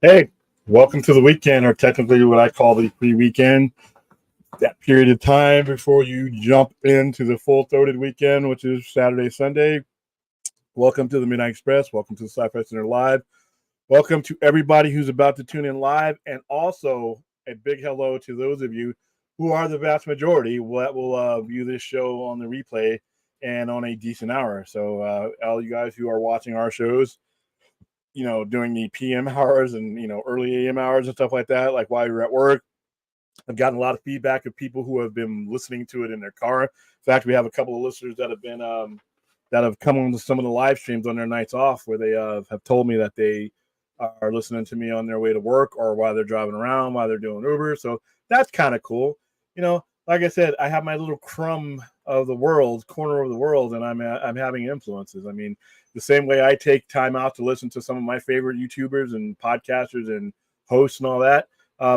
Hey, welcome to the weekend, or technically what I call the pre-weekend. That period of time before you jump into the full-throated weekend, which is Saturday, Sunday. Welcome to the Midnight Express. Welcome to the Sci-Fi Center Live. Welcome to everybody who's about to tune in live, and also a big hello to those of you who are the vast majority that will view this show on the replay and on a decent hour. So, all you guys who are watching our shows, during the PM hours and, early AM hours and stuff like that, like while you're at work. I've gotten a lot of feedback of people who have been listening to it in their car. In fact, we have a couple of listeners that have come on to some of the live streams on their nights off where they have told me that they are listening to me on their way to work or while they're driving around, while they're doing Uber. So that's kind of cool. Like I said, I have my little corner of the world, and I'm having influences. I mean, the same way I take time out to listen to some of my favorite YouTubers and podcasters and hosts and all that.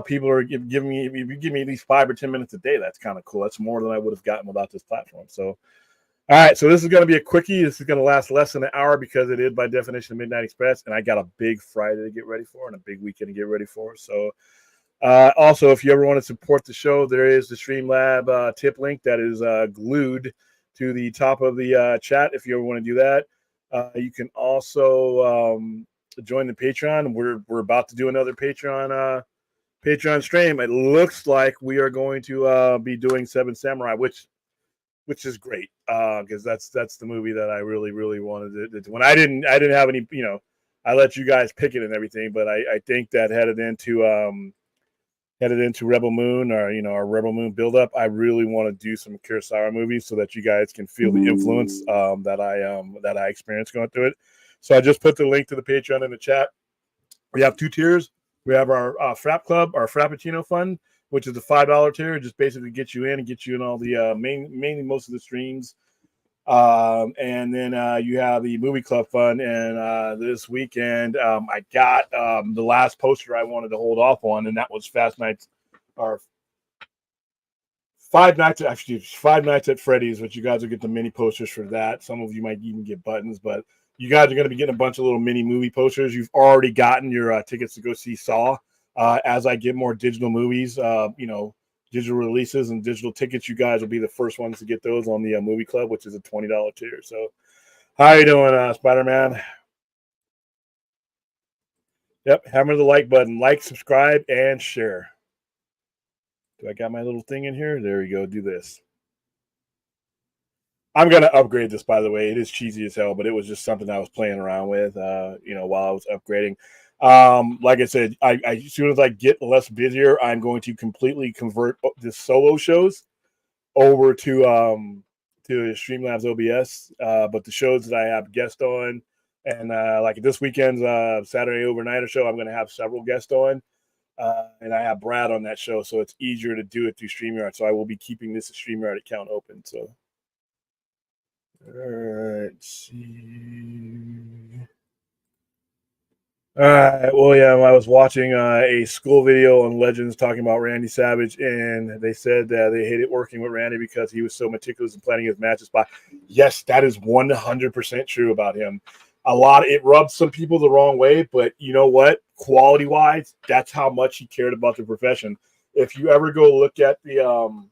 People are giving me, if you give me at least 5 or 10 minutes a day, that's kind of cool. That's more than I would have gotten without this platform. So, all right. So this is going to be a quickie. This is going to last less than an hour because it is by definition a Midnight Express. And I got a big Friday to get ready for and a big weekend to get ready for. So, also, if you ever want to support the show, there is the Streamlab tip link that is glued to the top of the chat. If you ever want to do that, you can also join the Patreon. We're about to do another Patreon stream. It looks like we are going to be doing Seven Samurai, which is great because that's the movie that I really wanted to. When I didn't have any, I let you guys pick it and everything, but I think that headed into Rebel Moon, or our Rebel Moon buildup, I really want to do some Kurosawa movies so that you guys can feel the influence that I experienced going through it. So I just put the link to the Patreon in the chat. We have 2 tiers. We have our Frap Club, our Frappuccino Fund, which is the $5 tier. It just basically gets you in and gets you in all the mainly most of the streams. And then you have the Movie Club Fund. And this weekend, I got the last poster I wanted to hold off on, and that was Five Nights at Freddy's, which you guys will get the mini posters for that. Some of you might even get buttons, but you guys are going to be getting a bunch of little mini movie posters. You've already gotten your tickets to go see Saw. As I get more digital movies, digital releases and digital tickets, you guys will be the first ones to get those on the Movie Club, which is a $20 tier. So, how you doing, Spider-Man? Yep, hammer the like button. Like, subscribe, and share. Do I got my little thing in here? There we go. Do this. I'm going to upgrade this, by the way. It is cheesy as hell, but it was just something I was playing around with, while I was upgrading. Like I said, as soon as I get less busier, I'm going to completely convert the solo shows over to Streamlabs OBS. But the shows that I have guests on, and like this weekend's Saturday Overnighter show, I'm going to have several guests on. And I have Brad on that show, so it's easier to do it through StreamYard. So I will be keeping this StreamYard account open. So, all right, let's see. All right, well, yeah, I was watching a school video on Legends talking about Randy Savage, and they said that they hated working with Randy because he was so meticulous in planning his matches. But yes, that is 100% true about him. It rubbed some people the wrong way, but you know what? Quality wise, that's how much he cared about the profession. If you ever go look at the hold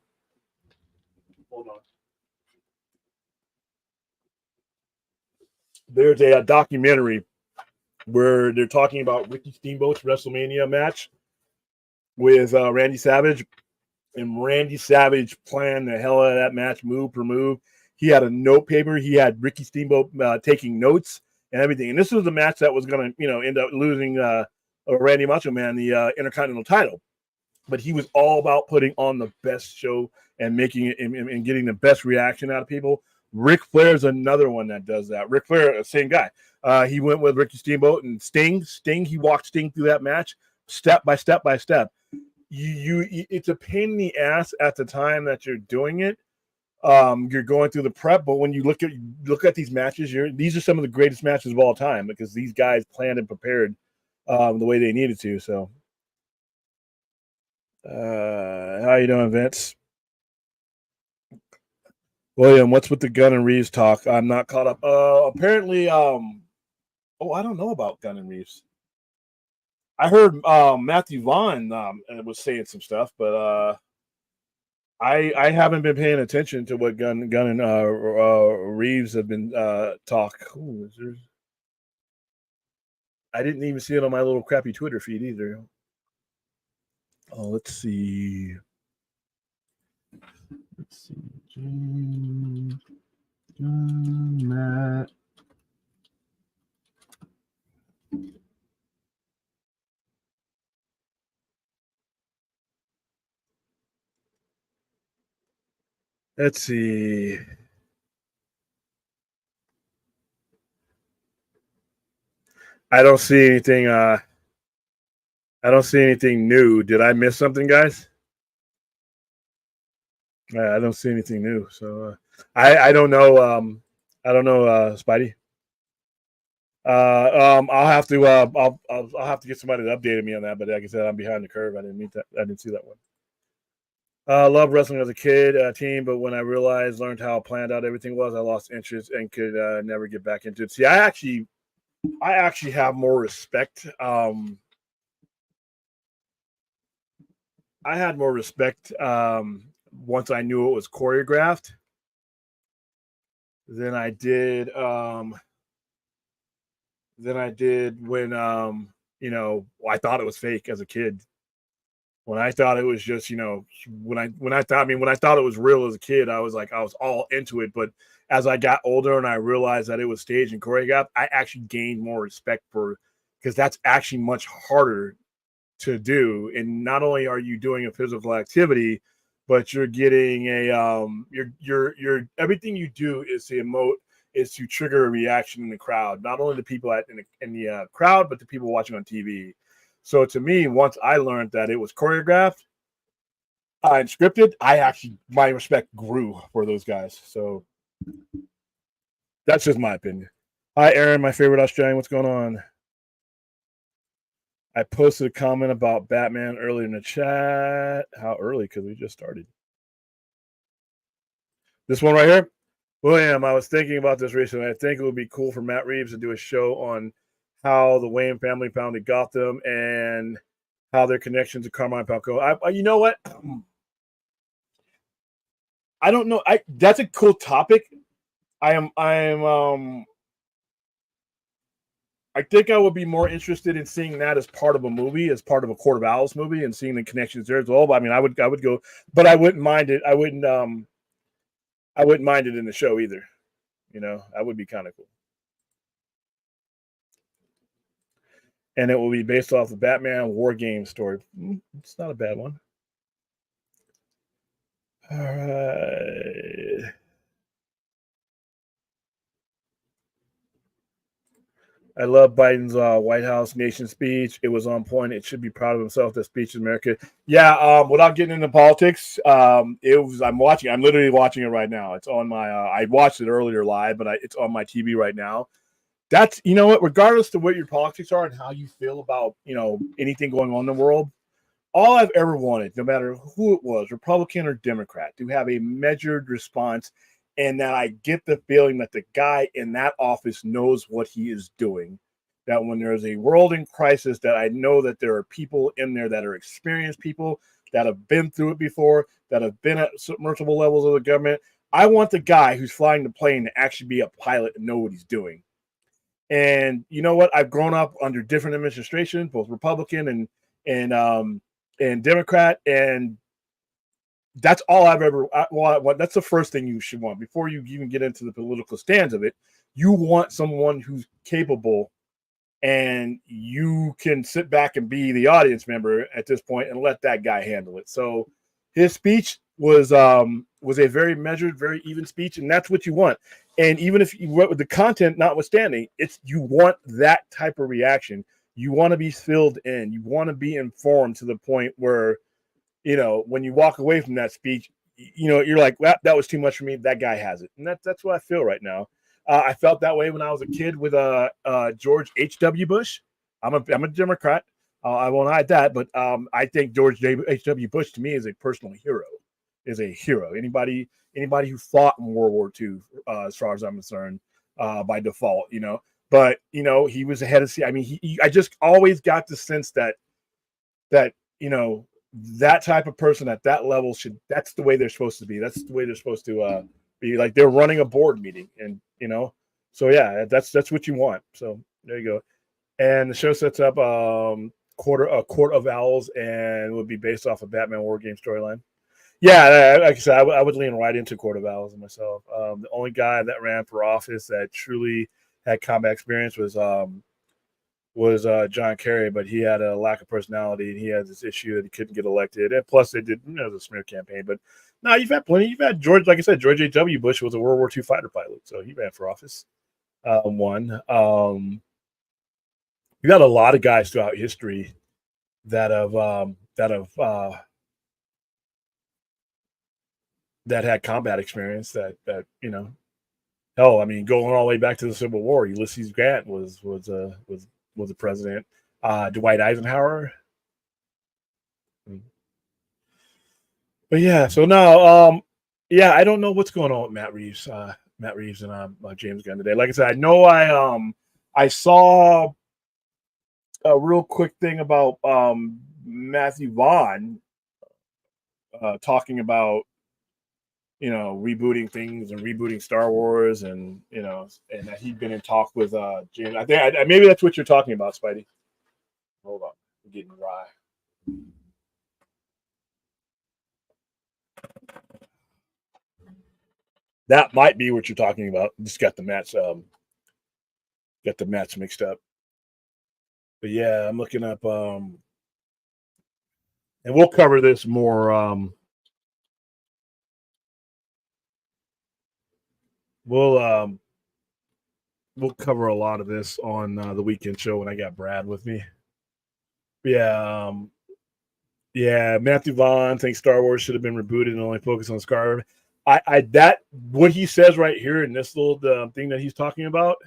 on, there's a documentary where they're talking about Ricky Steamboat's WrestleMania match with Randy Savage, and Randy Savage planned the hell out of that match, move per move. He had a note paper. He had Ricky Steamboat taking notes and everything. And this was the match that was going to, end up losing Randy Macho Man the Intercontinental title. But he was all about putting on the best show and making it and getting the best reaction out of people. Ric Flair is another one that does that. Ric Flair, same guy. He went with Ricky Steamboat and Sting. He walked Sting through that match step by step by step. It's a pain in the ass at the time that you're doing it. You're going through the prep, but when you look at these matches, these are some of the greatest matches of all time because these guys planned and prepared the way they needed to. So, how you doing, Vince? William, what's with the Gunn and Reeves talk? I'm not caught up. Apparently, I don't know about Gunn and Reeves. I heard Matthew Vaughn was saying some stuff, but I haven't been paying attention to what Gunn and Reeves have been talk. Ooh, I didn't even see it on my little crappy Twitter feed either. Oh, let's see. John, Matt. Let's see. I don't see anything. I don't see anything new. Did I miss something, guys? I don't see anything new. So I don't know. I don't know, Spidey. I'll have to I'll have to get somebody to update me on that. But like I said, I'm behind the curve. I didn't meet that. I didn't see that one. Love wrestling as a kid, team, but when I learned how planned out everything was, I lost interest and could never get back into it. See, I actually have more respect. I had more respect once I knew it was choreographed than I did when I thought it was fake as a kid. When I thought it was just, when I thought it was real as a kid, I was all into it. But as I got older and I realized that it was staged and choreographed, I actually gained more respect for, because that's actually much harder to do. And not only are you doing a physical activity, but you're getting you're everything you do is to emote, is to trigger a reaction in the crowd, not only the people in the crowd, but the people watching on TV. So to me, once I learned that it was choreographed and scripted, my respect grew for those guys. So that's just my opinion. Hi, Aaron, my favorite Australian. What's going on? I posted a comment about Batman earlier in the chat. How early? Because we just started. This one right here. William, I was thinking about this recently. I think it would be cool for Matt Reeves to do a show on how the Wayne family founded Gotham and how their connections to Carmine Falcone. You know what? I don't know. That's a cool topic. I think I would be more interested in seeing that as part of a movie, as part of a Court of Owls movie, and seeing the connections there as well. But I mean, I would go, but I wouldn't mind it. I wouldn't mind it in the show either. That would be kind of cool. And it will be based off the Batman War Game story. It's not a bad one. All right. I love Biden's White House Nation speech. It was on point. It should be proud of himself. That speech in America. Yeah. Without getting into politics, it was. I'm watching. I'm literally watching it right now. It's on my. I watched it earlier live, but it's on my TV right now. That's, you know what. Regardless of what your politics are and how you feel about anything going on in the world, all I've ever wanted, no matter who it was, Republican or Democrat, to have a measured response, and that I get the feeling that the guy in that office knows what he is doing. That when there's a world in crisis, that I know that there are people in there that are experienced people that have been through it before, that have been at multiple levels of the government. I want the guy who's flying the plane to actually be a pilot and know what he's doing. And you know what? I've grown up under different administrations, both Republican and Democrat, and that's all I've ever. That's the first thing you should want before you even get into the political stands of it. You want someone who's capable, and you can sit back and be the audience member at this point and let that guy handle it. So his speech was a very measured, very even speech, and that's what you want. And even if you went with the content notwithstanding, you want that type of reaction. You want to be filled in. You want to be informed to the point where, when you walk away from that speech, you're like, well, that was too much for me. That guy has it. And that's what I feel right now. I felt that way when I was a kid with George H.W. Bush. I'm a Democrat. I won't hide that. But I think George H.W. Bush to me is a personal hero, is a hero. Anybody who fought in World War II, as far as I'm concerned, by default, but he was ahead of. I mean, I just always got the sense that that type of person at that level that's the way they're supposed to be. That's the way they're supposed to be. Like they're running a board meeting, and so yeah, that's what you want. So there you go. And the show sets up Court of Owls, and would be based off a Batman War Game storyline. Yeah, like I said, I would lean right into Court of Owls myself. The only guy that ran for office that truly had combat experience was John Kerry, but he had a lack of personality, and he had this issue that he couldn't get elected. And plus, they did the smear campaign. But no, you've had plenty. You've had George, like I said, George H.W. Bush was a World War II fighter pilot, so he ran for office. One. You got a lot of guys throughout history that had combat experience. That hell, I mean, going all the way back to the Civil War, Ulysses Grant was the president. Dwight Eisenhower. But yeah, so now, I don't know what's going on with Matt Reeves and James Gunn today. Like I said, I know I saw a real quick thing about Matthew Vaughn talking about rebooting things and rebooting Star Wars, and and that he'd been in talk with James. I think maybe that's what you're talking about, Spidey. Hold on, I'm getting dry. That might be what you're talking about. Just got the mats mixed up. But yeah, I'm looking up and we'll cover this more we'll cover a lot of this on the weekend show when I got Brad with me. Yeah, Matthew Vaughn thinks Star Wars should have been rebooted and only focus on Scar. That what he says right here in this little thing that he's talking about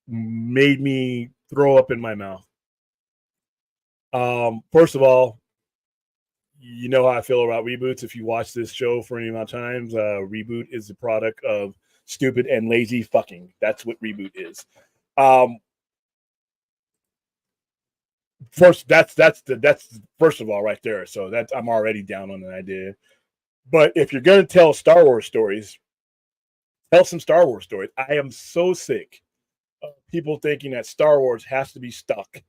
made me throw up in my mouth. First of all, you know how I feel about reboots. If you watch this show for any amount of times, reboot is the product of stupid and lazy fucking. That's what reboot is. First, that's first of all right there. So that's I'm already down on the idea. But if you're gonna tell Star Wars stories, tell some Star Wars stories. I am so sick of people thinking that Star Wars has to be stuck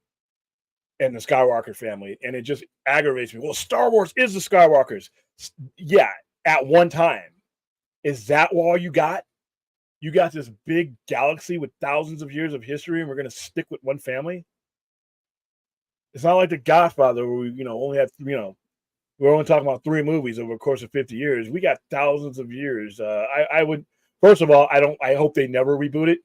in the Skywalker family, and it just aggravates me. Well, Star Wars is the Skywalkers. Yeah, at one time. Is that all you got? You got this big galaxy with thousands of years of history, and we're going to stick with one family? It's not like The Godfather, where we, only had, we're only talking about 3 movies over the course of 50 years. We got thousands of years. I would, first of all, I hope they never reboot it,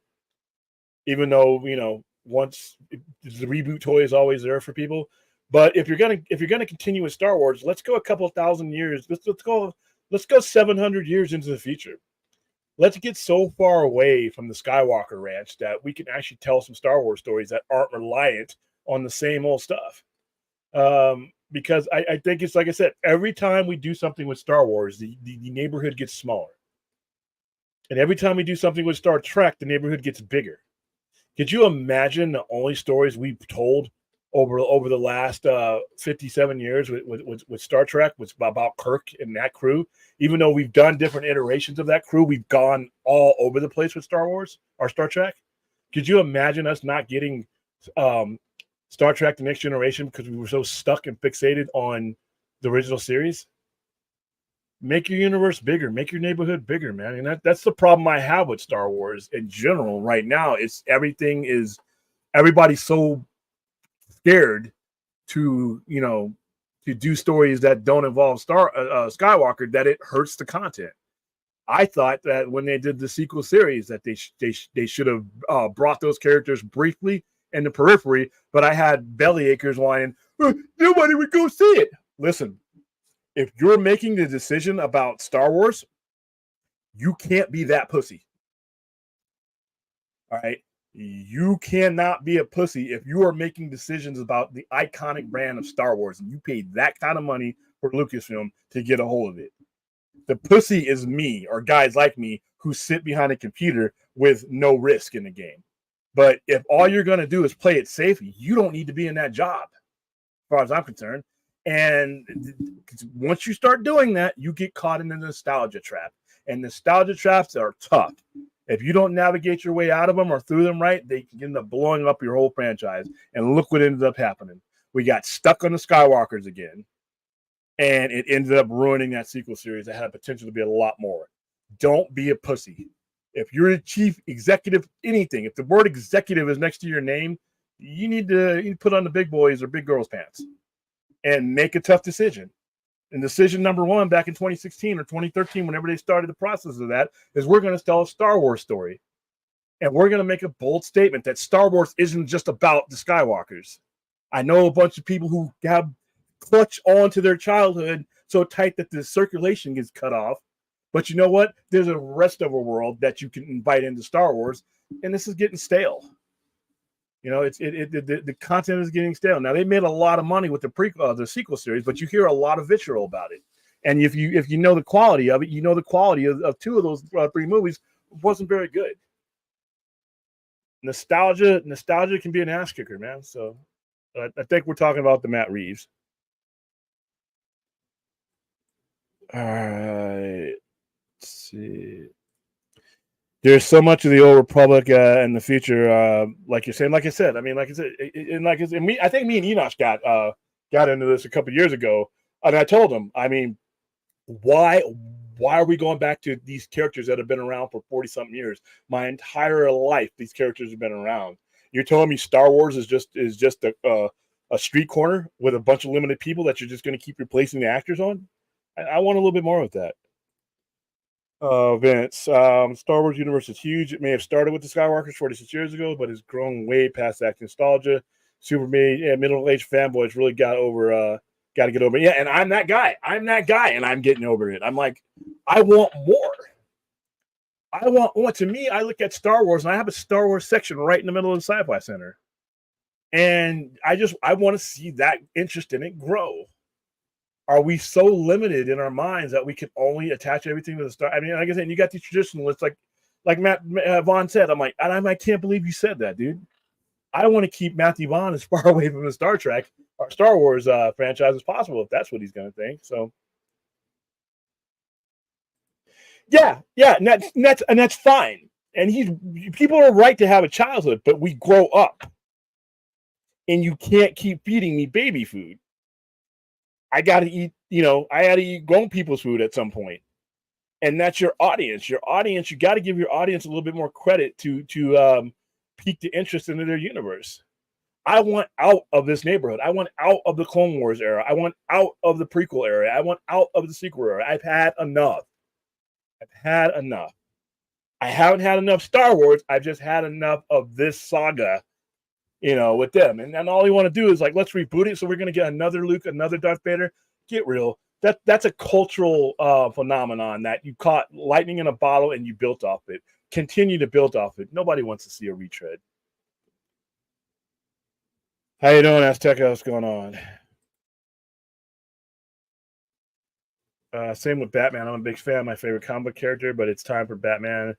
even though, once the reboot toy is always there for people. But if you're gonna continue with Star Wars, let's go a couple thousand years. Let's go 700 years into the future. Let's get so far away from the Skywalker Ranch that we can actually tell some Star Wars stories that aren't reliant on the same old stuff. Because I think it's like I said, every time we do something with Star Wars, the neighborhood gets smaller. And every time we do something with Star Trek, the neighborhood gets bigger. Could you imagine the only stories we've told over the last 57 years with Star Trek was about Kirk and that crew? Even though we've done different iterations of that crew, we've gone all over the place with Star Wars or Star Trek. Could you imagine us not getting Star Trek The Next Generation because we were so stuck and fixated on the original series? Make your universe bigger, make your neighborhood bigger, man. And that's the problem I have with Star Wars in general right now. It's everybody's so scared to do stories that don't involve Skywalker that it hurts the content. I thought that when they did the sequel series that they should have brought those characters briefly in the periphery, but I had belly achers whining, nobody would go see it. Listen, if you're making the decision about Star Wars, you can't be that pussy. All right? You cannot be a pussy if you are making decisions about the iconic brand of Star Wars and you paid that kind of money for Lucasfilm to get a hold of it. The pussy is me or guys like me who sit behind a computer with no risk in the game. But if all you're going to do is play it safe, you don't need to be in that job, as far as I'm concerned. And once you start doing that, you get caught in the nostalgia trap. And nostalgia traps are tough. If you don't navigate your way out of them or through them right, they can end up blowing up your whole franchise. And look what ended up happening. We got stuck on the Skywalkers again. And it ended up ruining that sequel series that had potential to be a lot more. Don't be a pussy. If you're a chief executive, anything, if the word executive is next to your name, you need to put on the big boys or big girls pants and make a tough decision. And decision number one back in 2016 or 2013, whenever they started the process of that, is we're going to tell a Star Wars story. And we're going to make a bold statement that Star Wars isn't just about the Skywalkers. I know a bunch of people who have clutch onto their childhood so tight that the circulation gets cut off. But you know what? There's a rest of a world that you can invite into Star Wars, and this is getting stale. You know, the content is getting stale. Now they made a lot of money with the sequel series, but you hear a lot of vitriol about it. And if you know the quality of it, you know the quality of two of those three movies wasn't very good. Nostalgia can be an ass kicker, man. So I think we're talking about the Matt Reeves. All right. Let's see. There's so much of the old Republic in the future, like you're saying. Like I said, I think me and Enoch got into this a couple of years ago, and I told him, I mean, why are we going back to these characters that have been around for 40-something years? My entire life, these characters have been around. You're telling me Star Wars is just a street corner with a bunch of limited people that you're just going to keep replacing the actors on? I want a little bit more of that. Vince, Star Wars universe is huge. It may have started with the Skywalkers 46 years ago, but has grown way past that nostalgia. Middle-aged fanboys really got to get over it. Yeah, and I'm that guy, and I'm getting over it. I'm like, I want more. To me, I look at Star Wars, and I have a Star Wars section right in the middle of the Sci-Fi Center. And I want to see that interest in it grow. Are we so limited in our minds that we can only attach everything to the Star? I mean, like I said, you got these traditionalists like Matt Vaughn said. I'm like, I can't believe you said that, dude. I want to keep Matthew Vaughn as far away from the Star Wars franchise as possible, if that's what he's going to think. So, yeah, and that's fine. And people are right to have a childhood, but we grow up, and you can't keep feeding me baby food. I got to eat, I got to eat grown people's food at some point. And that's your audience. You got to give your audience a little bit more credit to pique the interest into their universe. I want out of this neighborhood. I want out of the Clone Wars era. I want out of the prequel era. I want out of the sequel era. I've had enough. I haven't had enough Star Wars. I've just had enough of this saga, with them. And all you want to do is like, let's reboot it. So we're going to get another Luke, another Darth Vader. Get real. That's a cultural phenomenon that you caught lightning in a bottle and you built off it. Continue to build off it. Nobody wants to see a retread. How you doing, Azteca? What's going on? Same with Batman. I'm a big fan. My favorite comic book character, but it's time for Batman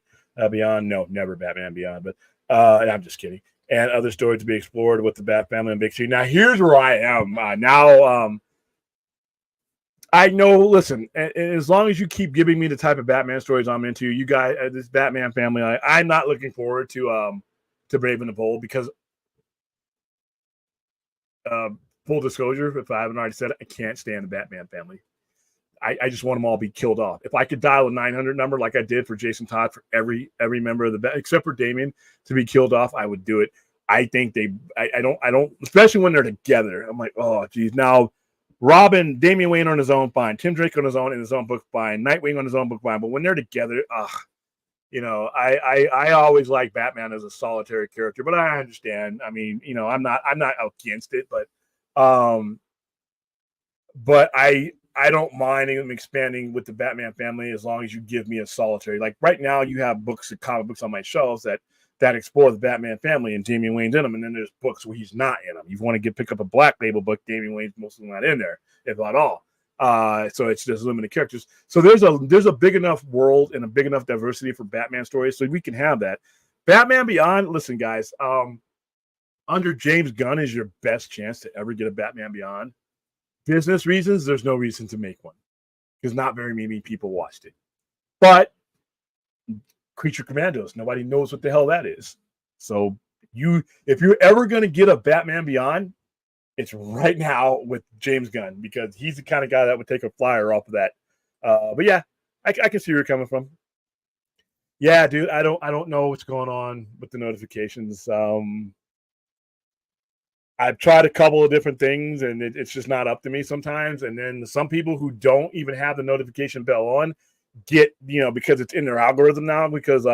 Beyond. No, never Batman Beyond. But I'm just kidding. And other stories to be explored with the Bat family and Big C. Now, here's where I am. I know, listen, as long as you keep giving me the type of Batman stories I'm into, you guys, this Batman family, I'm not looking forward to Brave and the Bold because, full disclosure, if I haven't already said it, I can't stand the Batman family. I just want them all to be killed off. If I could dial a 900 number like I did for Jason Todd for every member of the except for Damian to be killed off, I would do it. I think I don't, especially when they're together. I'm like, oh, geez. Now, Robin, Damian Wayne on his own, fine. Tim Drake on his own in his own book, fine. Nightwing on his own book, fine. But when they're together, I always like Batman as a solitary character, but I understand. I mean, I'm not against it, but I don't mind them expanding with the Batman family as long as you give me a solitary. Like right now, you have comic books on my shelves that explore the Batman family, and Damian Wayne's in them, and then there's books where he's not in them. You want to pick up a Black Label book, Damian Wayne's mostly not in there, if at all. So it's just limited characters. So there's a big enough world and a big enough diversity for Batman stories, so we can have that. Batman Beyond. Listen, guys. Under James Gunn is your best chance to ever get a Batman Beyond. Business reasons, there's no reason to make one because not very many people watched it. But Creature Commandos, nobody knows what the hell that is. So if you're ever going to get a Batman Beyond, it's right now with James Gunn because he's the kind of guy that would take a flyer off of that. But yeah, I can see where you're coming from. Yeah, dude, I don't know what's going on with the notifications. I've tried a couple of different things and it's just not up to me sometimes. And then some people who don't even have the notification bell on get, because it's in their algorithm now because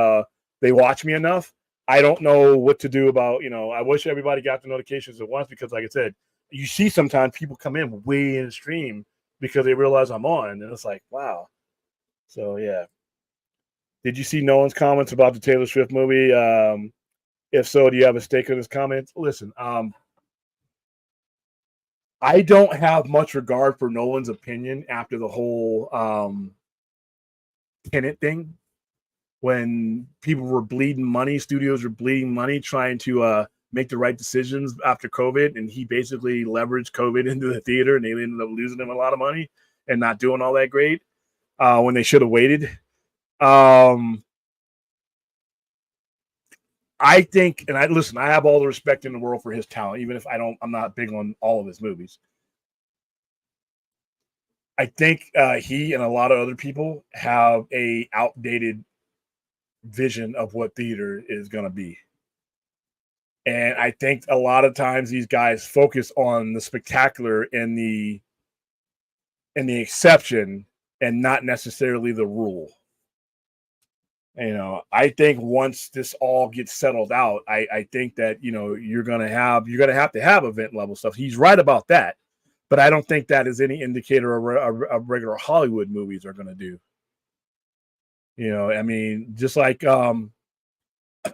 they watch me enough. I don't know what to do about, I wish everybody got the notifications at once because like I said, you see sometimes people come in way in the stream because they realize I'm on and it's like, wow. So yeah. Did you see Nolan's comments about the Taylor Swift movie? If so, do you have a stake in his comments? Listen, I don't have much regard for Nolan's opinion after the whole Tenet thing. When people were bleeding money, studios were bleeding money trying to make the right decisions after COVID, and he basically leveraged COVID into the theater, and they ended up losing him a lot of money and not doing all that great when they should have waited. I think, and I have all the respect in the world for his talent, even if I'm not big on all of his movies. I think he and a lot of other people have a outdated vision of what theater is going to be. And I think a lot of times these guys focus on the spectacular and the exception and not necessarily the rule. I think once this all gets settled out, I think that, you're going to have to have event level stuff. He's right about that. But I don't think that is any indicator of regular Hollywood movies are going to do. I mean, just like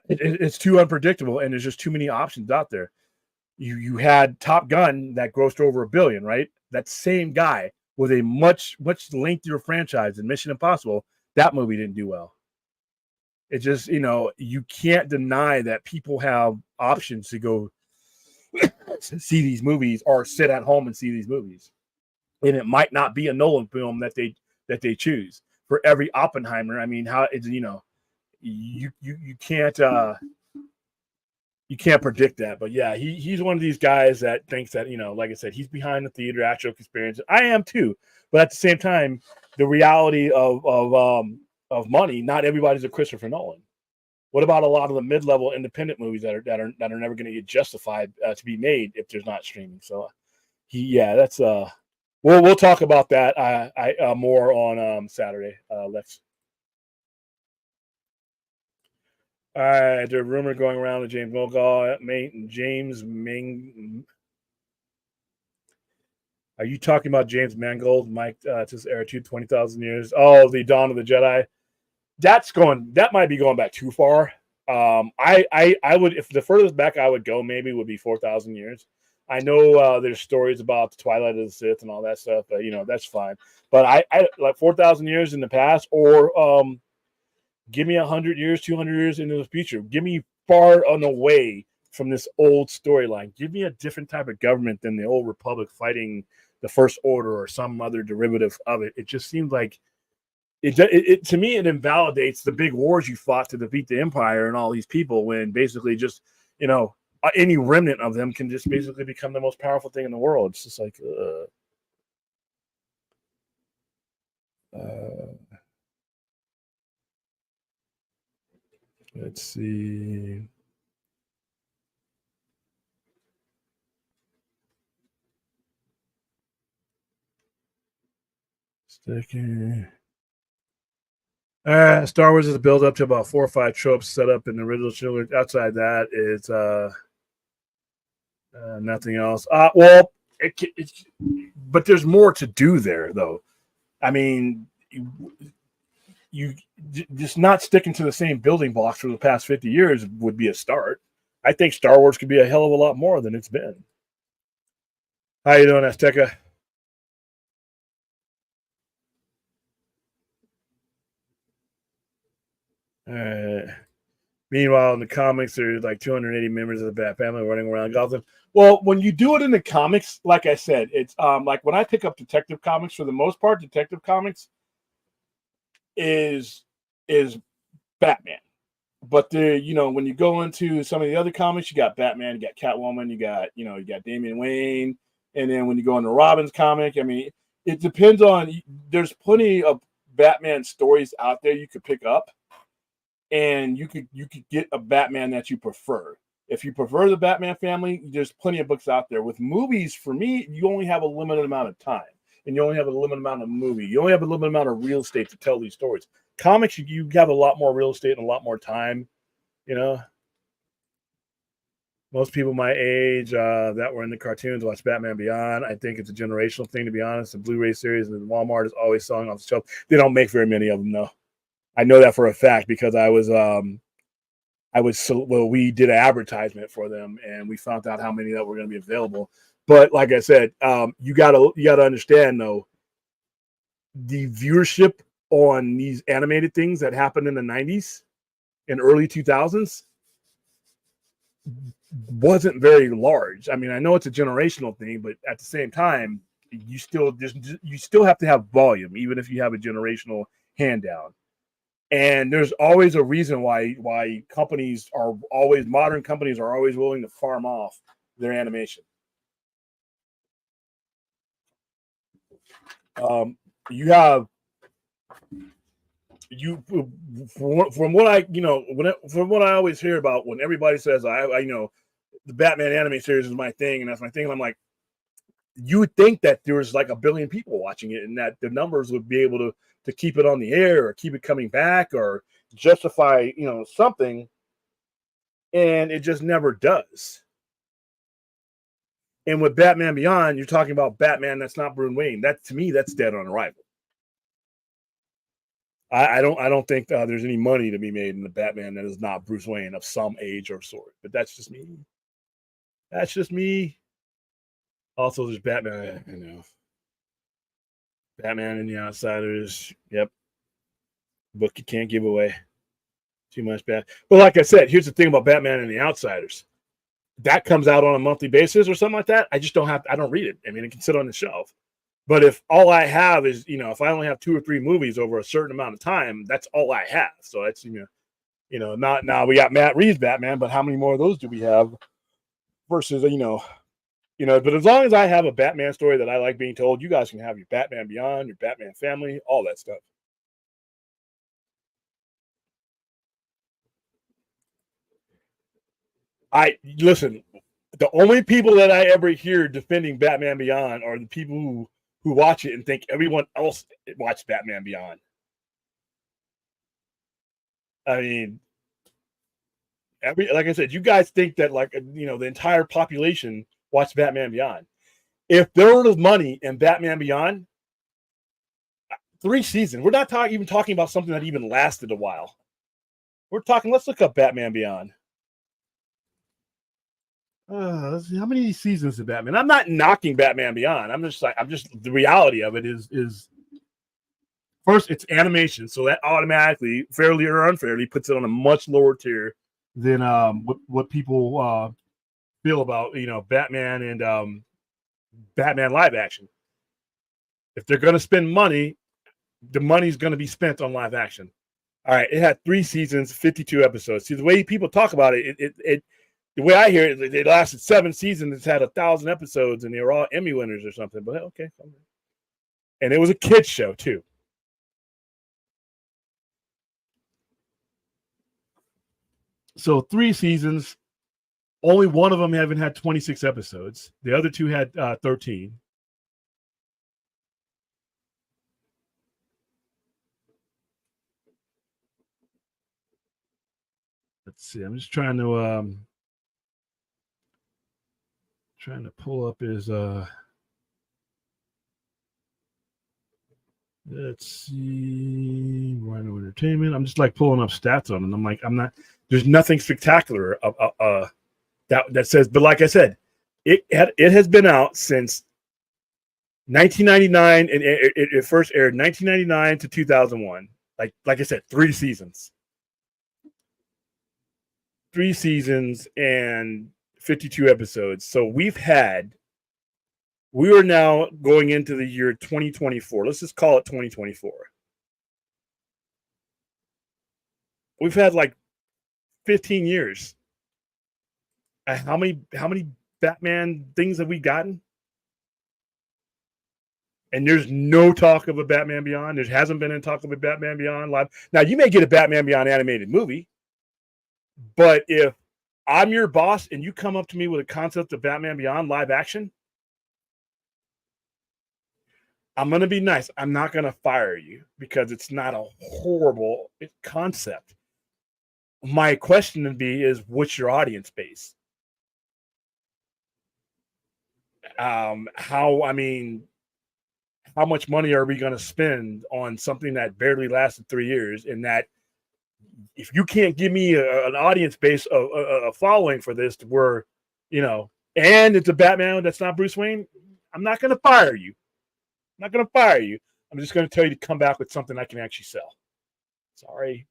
it's too unpredictable and there's just too many options out there. You had Top Gun that grossed over $1 billion, right? That same guy with a much lengthier franchise than Mission Impossible, that movie didn't do well. It just, you can't deny that people have options to go see these movies or sit at home and see these movies. And it might not be a Nolan film that they choose. For every Oppenheimer, I mean, how it's, you can't predict that. But yeah, he's one of these guys that thinks that, like I said, he's behind the theater actual experience. I am too. But at the same time, the reality of money, not everybody's a Christopher Nolan. What about a lot of the mid-level independent movies that are never going to get justified to be made if there's not streaming? So that's we'll talk about that more on Saturday, Lex. All right, there's a rumor going around that James Ming. Are you talking about James Mangold, Mike? Just era 20,000 years. Oh, the Dawn of the Jedi. That might be going back too far. I would, if the furthest back I would go, maybe would be 4,000 years. I know there's stories about the Twilight of the Sith and all that stuff, but that's fine. But I like 4,000 years in the past, or give me 100 years, 200 years into the future. Give me far and away from this old storyline. Give me a different type of government than the old Republic fighting the First Order or some other derivative of it. It just seems like it to me, it invalidates the big wars you fought to defeat the Empire and all these people when basically just, any remnant of them can just basically become the most powerful thing in the world. It's just like, let's see. Second. Star Wars is a build up to about 4 or 5 tropes set up in the original trilogy. Outside that, it's nothing else. Well, but there's more to do there, though. I mean, you just not sticking to the same building blocks for the past 50 years would be a start. I think Star Wars could be a hell of a lot more than it's been. How you doing, Azteca? Meanwhile, in the comics, there's like 280 members of the Bat Family running around Gotham. Well, when you do it in the comics, like I said, it's like when I pick up Detective Comics, for the most part, Detective Comics is Batman. But when you go into some of the other comics, you got Batman, you got Catwoman, you got Damian Wayne, and then when you go into Robin's comic, I mean, it depends on. There's plenty of Batman stories out there you could pick up, and you could get a Batman that you prefer. If you prefer the Batman family, there's plenty of books out there. With movies, for me, you only have a limited amount of time, and you only have a limited amount of movie. You only have a limited amount of real estate to tell these stories. Comics, you have a lot more real estate and a lot more time. Most people my age that were in the cartoons watch Batman Beyond. I think it's a generational thing, to be honest. The Blu-ray series and Walmart is always selling off the shelf. They don't make very many of them, though. I know that for a fact because we did an advertisement for them and we found out how many that were going to be available. But like I said, you gotta understand though, the viewership on these animated things that happened in the 90s and early 2000s wasn't very large. I mean, I know it's a generational thing, but at the same time, you still have to have volume, even if you have a generational hand down. And there's always a reason why modern companies are always willing to farm off their animation. From what I always hear about when everybody says the Batman anime series is my thing and that's my thing, and I'm like, you would think that there was like 1 billion people watching it and that the numbers would be able to keep it on the air or keep it coming back or justify something, and it just never does. And with Batman Beyond, you're talking about Batman that's not Bruce Wayne. That, to me, that's dead on arrival. I don't think there's any money to be made in the Batman that is not Bruce Wayne of some age or sort. But that's just me. That's just me. Also, there's Batman. Batman and the Outsiders. Yep. Book you can't give away. Too much bad. But like I said, here's the thing about Batman and the Outsiders. That comes out on a monthly basis or something like that. I don't read it. I mean, it can sit on the shelf. But if all I have is, if I only have 2 or 3 movies over a certain amount of time, that's all I have. So that's, not now we got Matt Reeves Batman, but how many more of those do we have versus, but as long as I have a Batman story that I like being told, you guys can have your Batman Beyond, your Batman Family, all that stuff. Listen, the only people that I ever hear defending Batman Beyond are the people who watch it and think everyone else watched Batman Beyond. I mean, like I said, you guys think that the entire population watched Batman Beyond. If there was money in Batman Beyond, 3 seasons. We're not even talking about something that even lasted a while. We're talking. Let's look up Batman Beyond. Let's see, how many seasons of Batman? I'm not knocking Batman Beyond. I'm just the reality of it is first, it's animation, so that automatically, fairly or unfairly, puts it on a much lower tier than what people feel about Batman and Batman live action. If they're going to spend money, the money's going to be spent on live action. All right, it had 3 seasons, 52 episodes. See, the way people talk about it, the way I hear it, they lasted 7 seasons. It's had 1,000 episodes, and they were all Emmy winners or something. But okay, and it was a kids show too. So 3 seasons. Only one of them haven't had 26 episodes. The other 2 had 13. Let's see. I'm just trying to pull up his let's see, Rhino Entertainment. I'm just pulling up stats on it. I'm not. There's nothing spectacular that says. But like I said, it has been out since 1999, and it first aired 1999 to 2001. Like I said, 3 seasons. 3 seasons and 52 episodes. So we are now going into the year 2024. Let's just call it 2024. We've had like 15 years. How many Batman things have we gotten? And there's no talk of a Batman Beyond. There hasn't been any talk of a Batman Beyond live. Now, you may get a Batman Beyond animated movie, but if I'm your boss and you come up to me with a concept of Batman Beyond live action, I'm going to be nice. I'm not going to fire you because it's not a horrible concept. My question would be is, what's your audience base? How much money are we going to spend on something that barely lasted 3 years? And that if you can't give me an audience base, a following for this, to where, and it's a Batman that's not Bruce Wayne, I'm not going to fire you. I'm not going to fire you. I'm just going to tell you to come back with something I can actually sell. Sorry.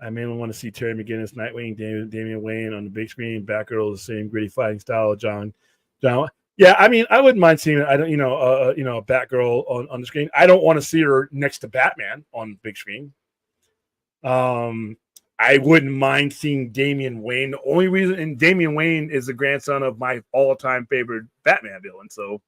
I mainly want to see Terry McGinnis, Nightwing, Damian Wayne on the big screen. Batgirl, the same gritty fighting style. John. Yeah, I mean, I wouldn't mind seeing it. Batgirl on the screen. I don't want to see her next to Batman on the big screen. I wouldn't mind seeing Damian Wayne. The only reason, and Damian Wayne is the grandson of my all-time favorite Batman villain. So,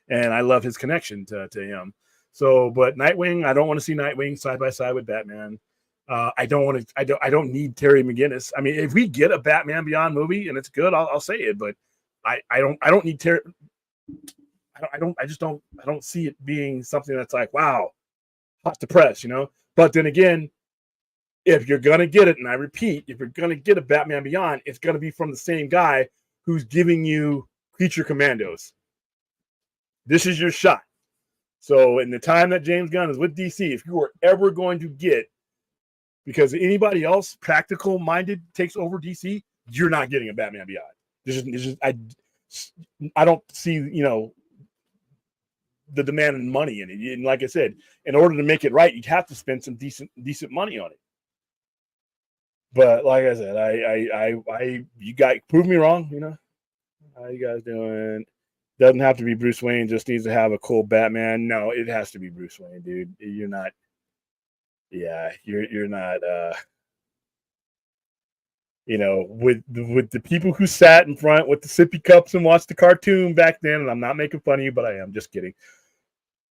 and I love his connection to him. So, but Nightwing, I don't want to see Nightwing side by side with Batman. I don't need Terry McGinnis. I mean, if we get a Batman Beyond movie and it's good, I'll say it. But I don't need Terry. I don't see it being something that's like, wow, hot to press, But then again, if you're gonna get it, and I repeat, if you're gonna get a Batman Beyond, it's gonna be from the same guy who's giving you Creature Commandos. This is your shot. So in the time that James Gunn is with DC, if you are ever going to get, because anybody else practical minded takes over DC, you're not getting a Batman Beyond. I don't see, the demand and money in it. And like I said, in order to make it right, you'd have to spend some decent money on it. But like I said, you guys prove me wrong, How you guys doing? Doesn't have to be Bruce Wayne, just needs to have a cool Batman. No, it has to be Bruce Wayne, dude. You're not with the people who sat in front with the sippy cups and watched the cartoon back then, and I'm not making fun of you, but I am just kidding.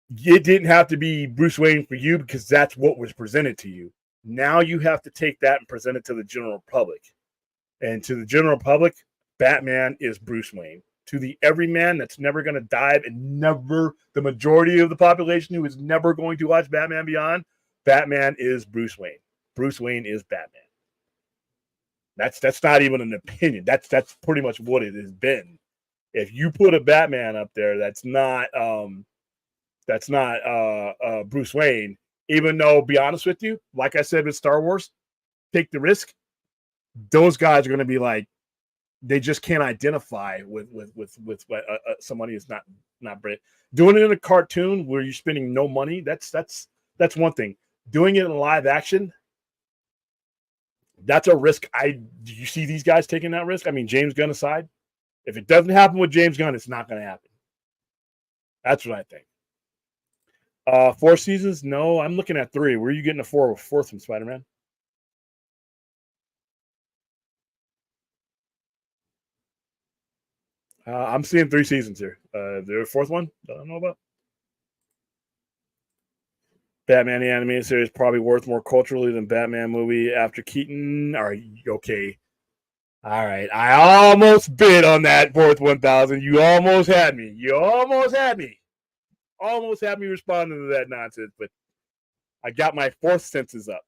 It didn't have to be Bruce Wayne for you because that's what was presented to you. Now you have to take that and present it to the general public. And to the general public, Batman is Bruce Wayne. To the everyman that's never going to dive and the majority of the population who is never going to watch Batman Beyond, Batman is Bruce Wayne. Bruce Wayne is Batman. That's not even an opinion. That's pretty much what it has been. If you put a Batman up there that's not Bruce Wayne, even though, be honest with you, like I said with Star Wars, take the risk. Those guys are going to be like, they just can't identify with somebody who's not Brit. Doing it in a cartoon where you're spending no money, that's one thing. Doing it in live action, that's a risk. Do you see these guys taking that risk? I mean, James Gunn aside, if it doesn't happen with James Gunn, it's not going to happen. That's what I think. 4 seasons? No, I'm looking at 3. Where are you getting a fourth from Spider-Man? I'm seeing 3 seasons here. The 4th one? I don't know about. Batman the animated series probably worth more culturally than Batman movie after Keaton. All right, okay. All right. I almost bid on that fourth 1,000. You almost had me. Almost had me responding to that nonsense, but I got my 4th senses up.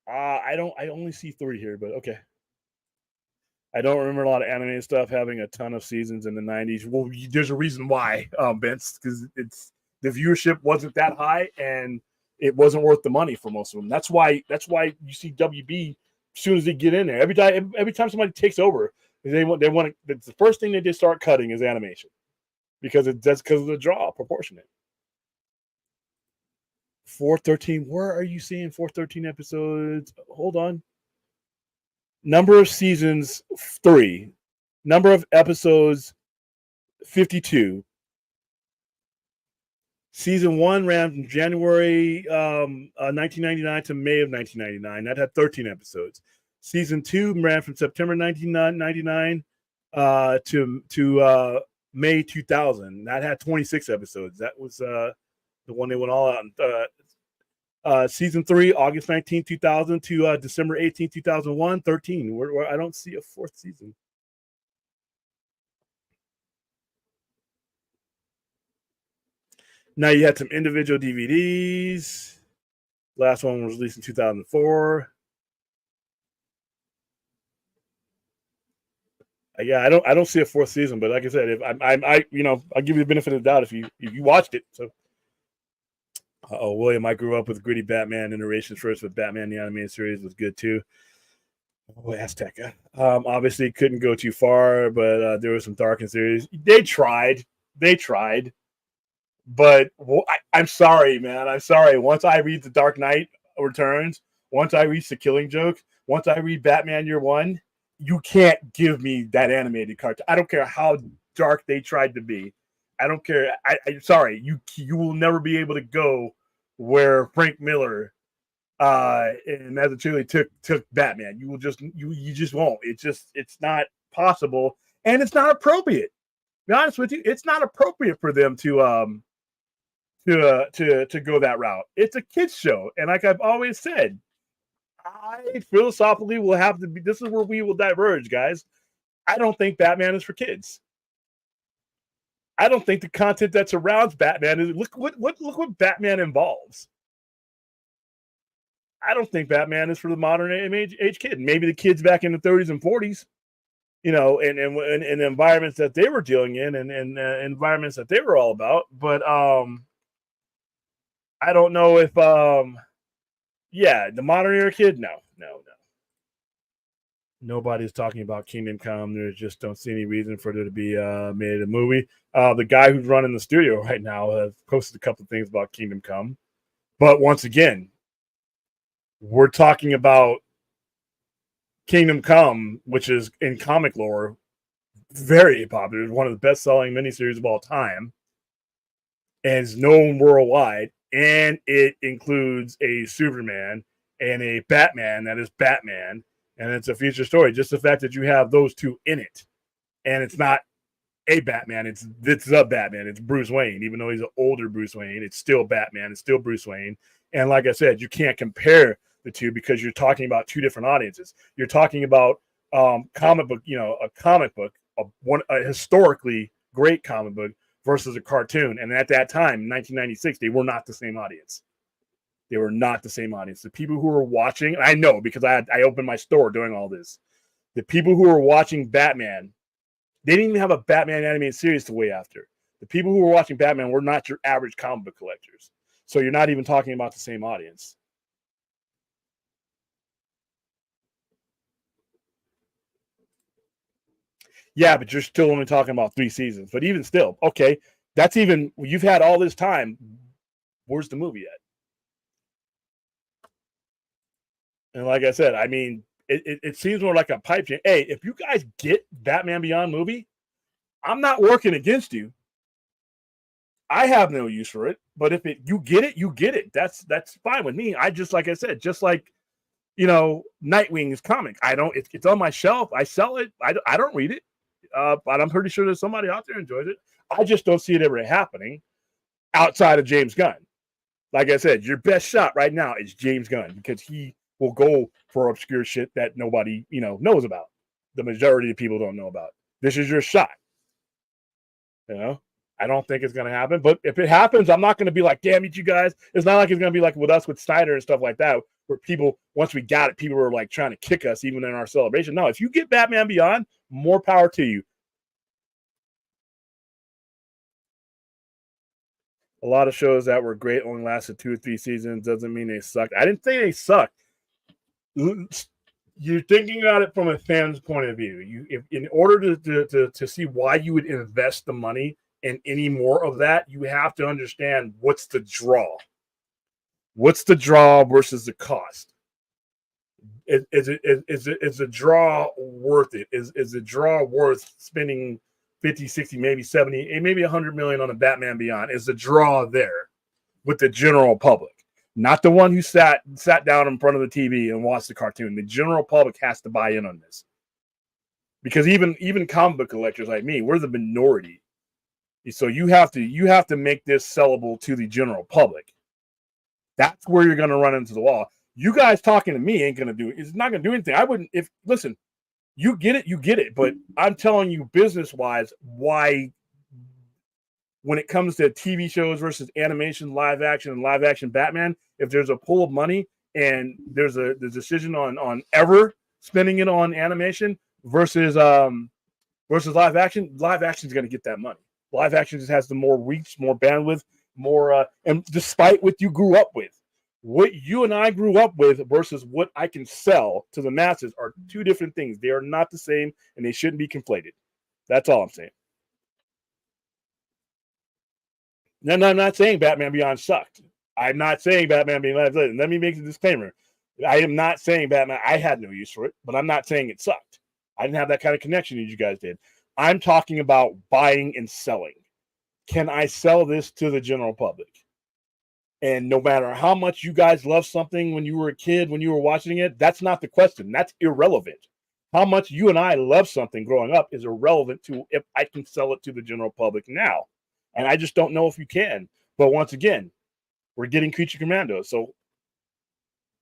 I only see 3 here, but okay. I don't remember a lot of anime stuff having a ton of seasons in the 90s. Well, there's a reason why, Vince, because the viewership wasn't that high and it wasn't worth the money for most of them. That's why you see WB as soon as they get in there. Every time somebody takes over, they want to. It's the first thing they just start cutting is animation because of the draw proportionate. 413. Where are you seeing 413 episodes? Hold on. Number of seasons 3. Number of episodes 52. Season 1 ran from January 1999 to May of 1999. That had 13 episodes. Season 2 ran from September 1999 to May 2000. That had 26 episodes. That was the one they went all out. Season 3, August 19, 2000 to December 18, 2001, 13. I don't see a 4th season. Now you had some individual DVDs. Last one was released in 2004. Yeah, I don't see a 4th season, but like I said, if I'll give you the benefit of the doubt if you watched it. So, William, I grew up with gritty Batman iterations first, but Batman the animated series was good too. Azteca. Obviously couldn't go too far, but there was some dark series. They tried, but I'm sorry, man. I'm sorry. Once I read The Dark Knight Returns, once I read The Killing Joke, once I read Batman Year One, you can't give me that animated cartoon. I don't care how dark they tried to be. I don't care. I'm sorry. You will never be able to go where Frank Miller and Mazzucchelli took Batman. You will just you just won't. It's not possible, and it's not appropriate. To be honest with you, it's not appropriate for them to go that route. It's a kids show, and like I've always said, I philosophically will have to be. This is where we will diverge, guys. I don't think Batman is for kids. I don't think the content that surrounds Batman is look what Batman involves. I don't think Batman is for the modern age kid. Maybe the kids back in the 30s and 40s, and the environments that they were dealing in, and environments that they were all about. But I don't know if the modern era kid, no. Nobody's talking about Kingdom Come. There's just don't see any reason for there to be made a movie. The guy who's running the studio right now has posted a couple of things about Kingdom Come. But once again, we're talking about Kingdom Come, which is in comic lore very popular. It's one of the best-selling miniseries of all time, and is known worldwide. And it includes a Superman and a Batman that is Batman, and it's a future story. Just the fact that you have those two in it, and it's not a Batman, it's the Batman. It's Bruce Wayne, even though he's an older Bruce Wayne. It's still Batman. It's still Bruce Wayne. And like I said, you can't compare the two because you're talking about two different audiences. You're talking about comic book, a comic book, a historically great comic book versus a cartoon. And at that time, 1996, they were not the same audience. They were not the same audience. The people who were watching, I know because I opened my store doing all this. The people who were watching Batman, they didn't even have a Batman animated series to way after. The people who were watching Batman were not your average comic book collectors. So you're not even talking about the same audience. Yeah, but you're still only talking about 3 seasons. But even still, okay, that's even, you've had all this time. Where's the movie at? And like I said, I mean, it seems more like a pipe dream. Hey, if you guys get Batman Beyond movie, I'm not working against you. I have no use for it. But if you get it, you get it. That's fine with me. I just, like I said, just like, Nightwing's comic. I don't. It's on my shelf. I sell it. I don't read it. But I'm pretty sure there's somebody out there who enjoys it. I just don't see it ever happening outside of James Gunn. Like I said, your best shot right now is James Gunn because he will go for obscure shit that nobody, knows about. The majority of people don't know about. This is your shot. I don't think it's going to happen. But if it happens, I'm not going to be like, damn it, you guys. It's not like it's going to be like with us with Snyder and stuff like that, where people, once we got it, people were like trying to kick us even in our celebration. No, if you get Batman Beyond, more power to you. A lot of shows that were great only lasted 2 or 3 seasons. Doesn't mean they sucked. I didn't say they sucked. You're thinking about it from a fan's point of view. If in order to see why you would invest the money in any more of that, you have to understand what's the draw. What's the draw versus the cost? Is the draw worth it? Is the draw worth spending 50, 60, maybe 70, maybe 100 million on a Batman Beyond? Is the draw there with the general public? Not the one who sat down in front of the TV and watched the cartoon. The general public has to buy in on this. Because even comic book collectors like me, we're the minority. So you have to make this sellable to the general public. That's where you're going to run into the wall. You guys talking to me ain't going to do it. It's not going to do anything. I wouldn't. Listen, you get it. But I'm telling you, business wise, why when it comes to TV shows versus animation, live action Batman, if there's a pool of money and there's a decision on ever spending it on animation versus live action is going to get that money. Live action just has the more reach, more bandwidth, more and despite what you grew up with. What you and I grew up with versus what I can sell to the masses are two different things. They are not the same, and they shouldn't be conflated. That's all I'm saying. No, I'm not saying Batman Beyond sucked. I'm not saying Batman Beyond. Let me make the disclaimer. I am not saying Batman. I had no use for it, but I'm not saying it sucked. I didn't have that kind of connection as you guys did. I'm talking about buying and selling. Can I sell this to the general public? And no matter how much you guys love something when you were a kid, when you were watching it, that's not the question. That's irrelevant. How much you and I love something growing up is irrelevant to if I can sell it to the general public now. And I just don't know if you can. But once again, we're getting Creature Commandos. So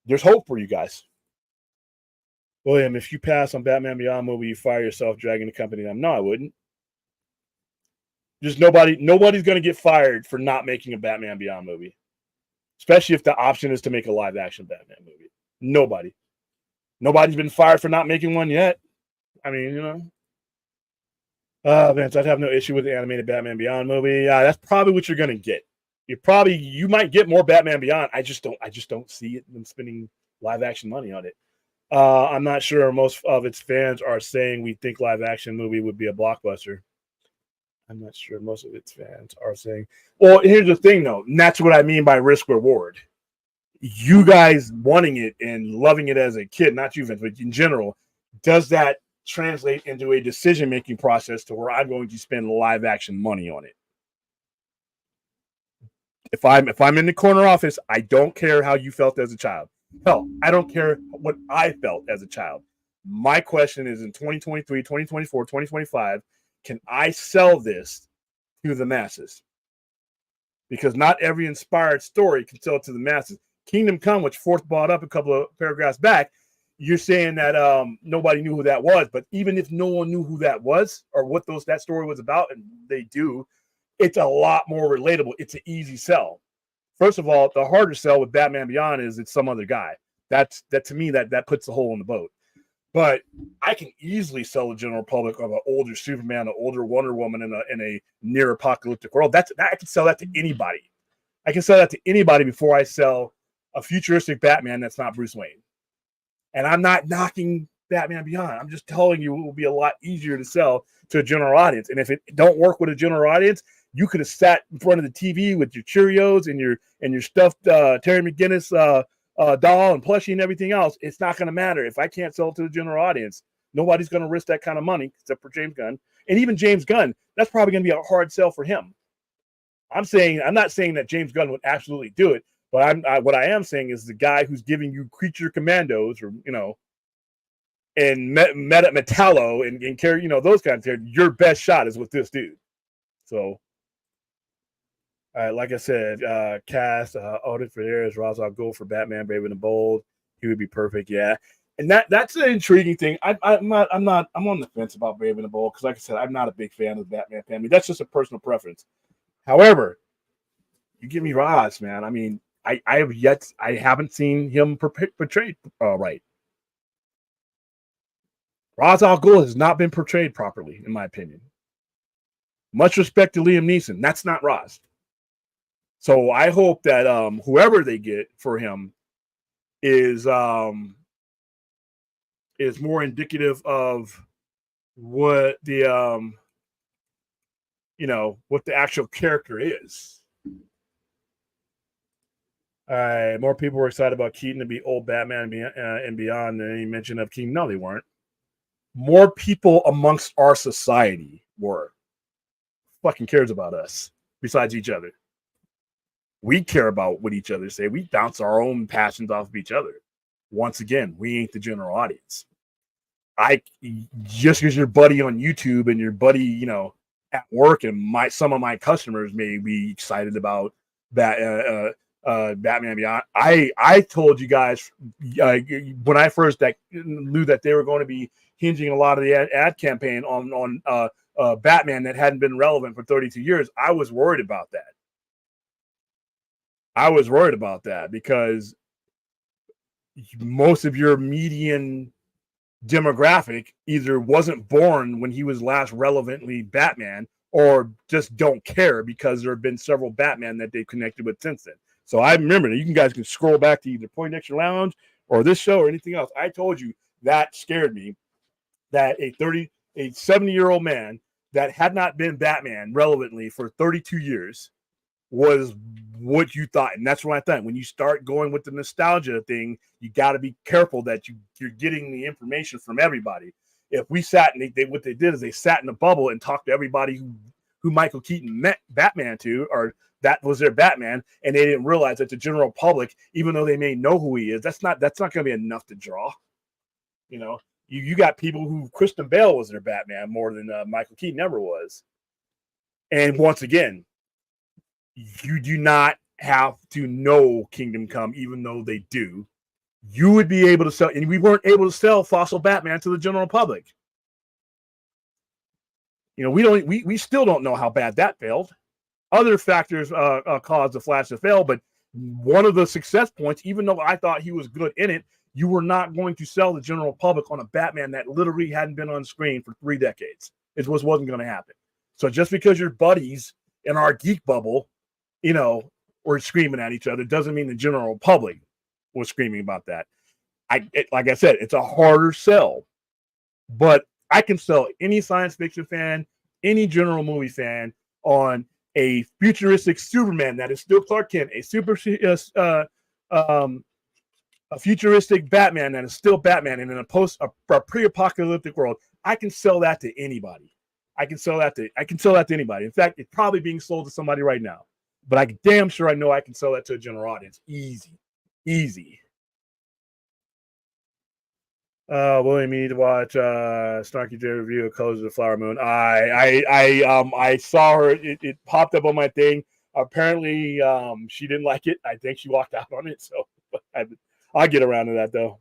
there's hope for you guys. William, if you pass on Batman Beyond movie, you fire yourself, dragging the company down. No, I wouldn't. Just nobody's going to get fired for not making a Batman Beyond movie. Especially if the option is to make a live action Batman movie. Nobody's been fired for not making one yet. I mean, Vince, I'd have no issue with the animated Batman Beyond movie. Yeah, that's probably what you're gonna get. You might get more Batman Beyond. I just don't see it them spending live action money on it. I'm not sure most of its fans are saying we think live action movie would be a blockbuster. I'm not sure most of its fans are saying. Well, here's the thing, though. And that's what I mean by risk reward. You guys wanting it and loving it as a kid, not you, Vince, but in general, does that translate into a decision-making process to where I'm going to spend live action money on it? If I'm in the corner office, I don't care how you felt as a child. Hell, I don't care what I felt as a child. My question is in 2023, 2024, 2025, can I sell this to the masses? Because not every inspired story can sell it to the masses. Kingdom Come, which Fourth brought up a couple of paragraphs back, you're saying that nobody knew who that was. But even if no one knew who that was or what that story was about, and they do, it's a lot more relatable. It's an easy sell. First of all, the harder sell with Batman Beyond is it's some other guy. That to me, that puts the hole in the boat. But I can easily sell the general public of an older Superman, an older Wonder Woman in a near apocalyptic world. I can sell that to anybody. I can sell that to anybody before I sell a futuristic Batman that's not Bruce Wayne. And I'm not knocking Batman Beyond. I'm just telling you it will be a lot easier to sell to a general audience. And if it don't work with a general audience, you could have sat in front of the TV with your Cheerios and your stuffed Terry McGinnis doll and plushie and everything else. It's not going to matter. If I can't sell it to the general audience, nobody's going to risk that kind of money except for James Gunn. And even James Gunn, that's probably going to be a hard sell for him. I'm not saying that James Gunn would absolutely do it, but what I am saying is the guy who's giving you Creature Commandos or, and Metallo and carry, those kinds of things, your best shot is with this dude. So, like I said, cast audit for there is Ra's al Ghul for Batman, Brave and the Bold. He would be perfect, yeah. And that's an intriguing thing. I'm on the fence about Brave and the Bold because, like I said, I'm not a big fan of the Batman family. That's just a personal preference. However, you give me Ra's, man. I mean, I haven't seen him portrayed right. Ra's al Ghul has not been portrayed properly, in my opinion. Much respect to Liam Neeson. That's not Ra's. So I hope that whoever they get for him is more indicative of what the what the actual character is. All right, more people were excited about Keaton to be old Batman and beyond than any mention of Keaton. No, they weren't. More people amongst our society were. Fucking cares about us besides each other. We care about what each other say. We bounce our own passions off of each other. Once again, we ain't the general audience. I just because your buddy on YouTube and your buddy, at work and some of my customers may be excited about that Batman Beyond. I told you guys when I first knew that they were going to be hinging a lot of the ad campaign on Batman that hadn't been relevant for 32 years. I was worried about that. Because most of your median demographic either wasn't born when he was last relevantly Batman or just don't care because there have been several Batman that they've connected with since then. So I remember that you guys can scroll back to either Poindexter Lounge or this show or anything else. I told you that scared me, that a 70-year-old man that had not been Batman relevantly for 32 years was what you thought. And that's what I thought. When you start going with the nostalgia thing, you got to be careful that you're getting the information from everybody. If we sat and what they did is they sat in a bubble and talked to everybody who Michael Keaton met Batman to, or that was their Batman, and they didn't realize that the general public, even though they may know who he is, that's not going to be enough to draw. You got people who Christian Bale was their Batman more than Michael Keaton ever was. And once again, you do not have to know Kingdom Come, even though they do. You would be able to sell, and we weren't able to sell Fossil Batman to the general public. We still don't know how bad that failed. Other factors caused the Flash to fail, but one of the success points, even though I thought he was good in it, you were not going to sell the general public on a Batman that literally hadn't been on screen for 3 decades. It wasn't going to happen. So just because your buddies in our geek bubble, were screaming at each other doesn't mean the general public was screaming about that. Like I said, it's a harder sell, but I can sell any science fiction fan, any general movie fan on a futuristic Superman that is still Clark Kent, a futuristic Batman that is still Batman, and in a pre-apocalyptic world. I can sell that to anybody. I can sell that to anybody. In fact, it's probably being sold to somebody right now. But I damn sure I know I can sell that to a general audience. Easy. William, you need to watch Snarky J review of Colors of the Flower Moon. I saw her. It popped up on my thing. Apparently, she didn't like it. I think she walked out on it. So I'll get around to that though.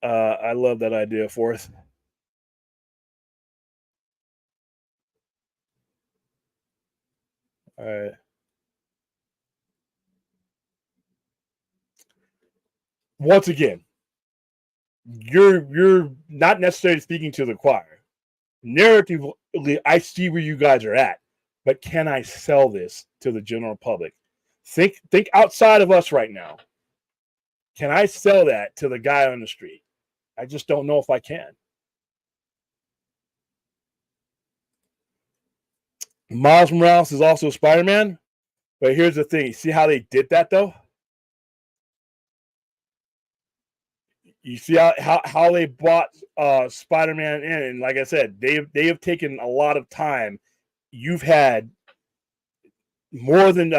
I love that idea, Fourth. All right. Once again, you're not necessarily speaking to the choir. Narratively, I see where you guys are at, but can I sell this to the general public? Think outside of us right now. Can I sell that to the guy on the street? I just don't know if I can. Miles Morales is also Spider-Man, but here's the thing. You see how they did that, though? You see how they brought Spider-Man in, and like I said, they have taken a lot of time. You've had more than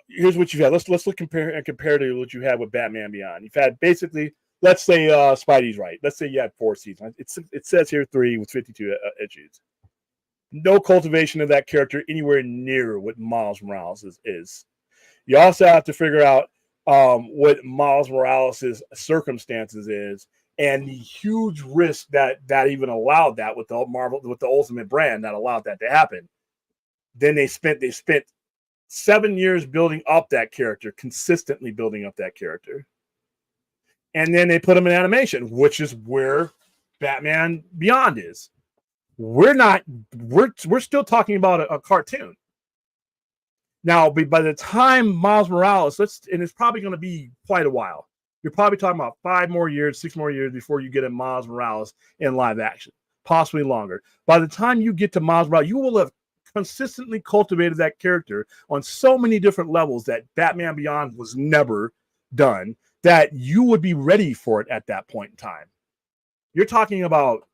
here's what you've had. Let's look compare to what you had with Batman Beyond. You've had basically, let's say Spidey's right. Let's say you had 4 seasons. It says here 3 with 52 issues. No cultivation of that character anywhere near what Miles Morales is. You also have to figure out what Miles Morales' circumstances is, and the huge risk that even allowed that with the Ultimate brand that allowed that to happen. Then they spent 7 years building up that character, consistently building up that character, and then they put him in animation, which is where Batman Beyond is. We're still talking about a cartoon. Now, by the time Miles Morales, and it's probably going to be quite a while. You're probably talking about 5 more years, 6 more years before you get a Miles Morales in live action, possibly longer. By the time you get to Miles Morales, you will have consistently cultivated that character on so many different levels that Batman Beyond was never done, that you would be ready for it at that point in time. You're talking about,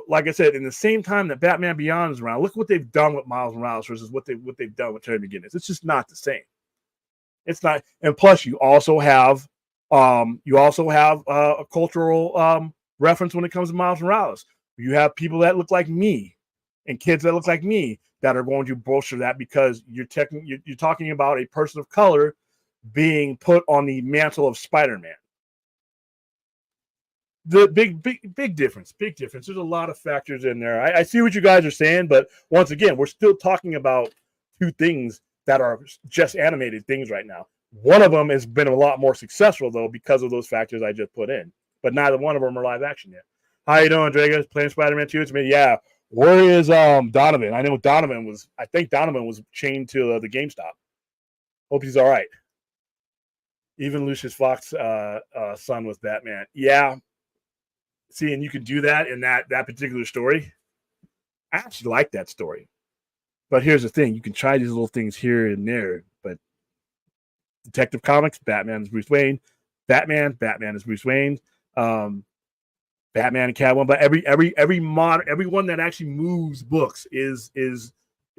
like I said, in the same time that Batman Beyond is around, look what they've done with Miles Morales versus what they've done with Terry McGinnis. It's just not the same. It's not. And plus, you also have a cultural reference when it comes to Miles Morales. You have people that look like me and kids that look like me that are going to bolster that, because you're talking about a person of color being put on the mantle of Spider-Man. The big difference. There's a lot of factors in there. I see what you guys are saying, but once again, we're still talking about two things that are just animated things right now. One of them has been a lot more successful, though, because of those factors I just put in. But neither one of them are live action yet. How you doing, Draga? Playing Spider-Man 2? It's me. Yeah. Where is Donovan? I know I think Donovan was chained to the GameStop. Hope he's all right. Even Lucius Fox's son was Batman. Yeah. See, and you can do that in that particular story. I actually like that story. But here's the thing. You can try these little things here and there, but Detective Comics, Batman is Bruce Wayne. Batman is Bruce Wayne. Batman and Catwoman. But everyone that actually moves books is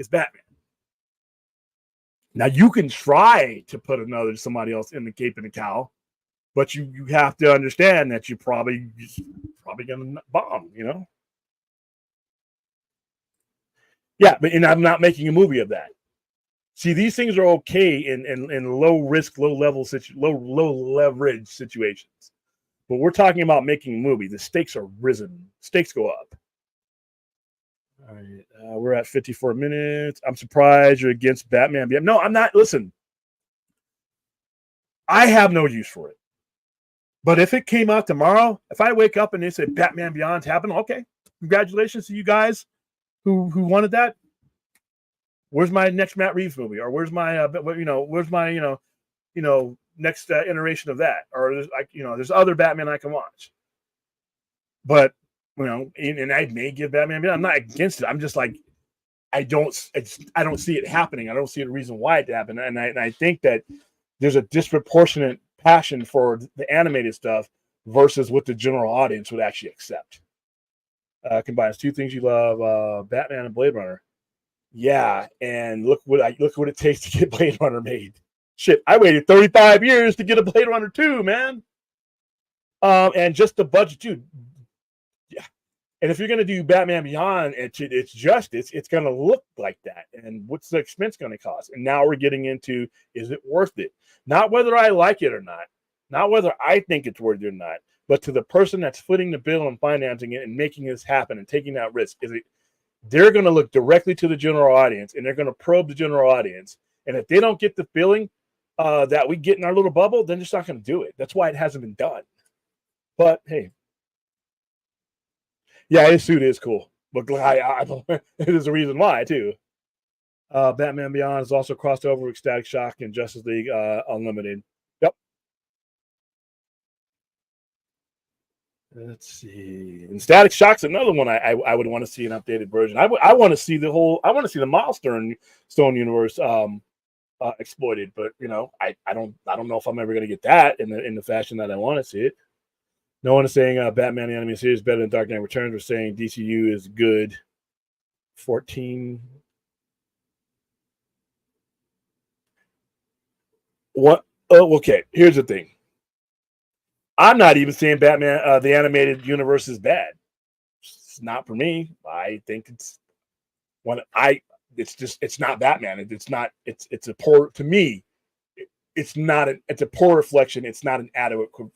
Batman. Now you can try to put somebody else in the cape and the cowl, but you have to understand that you're probably gonna bomb, Yeah, and I'm not making a movie of that. See, these things are okay in low risk, low leverage situations. But we're talking about making a movie. The stakes are risen. Stakes go up. All right, we're at 54 minutes. I'm surprised you're against Batman. No, I'm not. Listen, I have no use for it. But if it came out tomorrow, if I wake up and they say Batman Beyond's happening, okay, congratulations to you guys who wanted that. Where's my next Matt Reeves movie, or where's my next iteration of that, or there's other Batman I can watch. But and I may give Batman Beyond. I'm not against it. I'm just like, I don't see it happening. I don't see a reason why it happened, and I think that there's a disproportionate passion for the animated stuff versus what the general audience would actually accept. Combines two things you love: Batman and Blade Runner. Yeah, and look what it takes to get Blade Runner made. Shit, I waited 35 years to get a Blade Runner 2, man. And just the budget, dude. Yeah. And if you're gonna do Batman Beyond, it's gonna look like that. And what's the expense gonna cost? And now we're getting into, is it worth it? Not whether I like it or not whether I think it's worth it or not, but to the person that's footing the bill and financing it and making this happen and taking that risk. They're going to look directly to the general audience, and they're going to probe the general audience. And if they don't get the feeling that we get in our little bubble, then they're just not going to do it. That's why it hasn't been done. But hey, yeah, his suit is cool. But it is a reason why too. Batman Beyond is also crossed over with Static Shock and Justice League Unlimited. Yep. Let's see. And Static Shock's another one I would want to see an updated version. I want to see the Milestone universe exploited, but I don't know if I'm ever going to get that in the fashion that I want to see it. No one is saying Batman the animated series is better than Dark Knight Returns. We're saying DCU is good. 14. What? Oh, okay. Here's the thing. I'm not even saying Batman the animated universe is bad. It's not for me. I think it's not Batman. It's a poor, to me. It's a poor reflection. It's not an adequate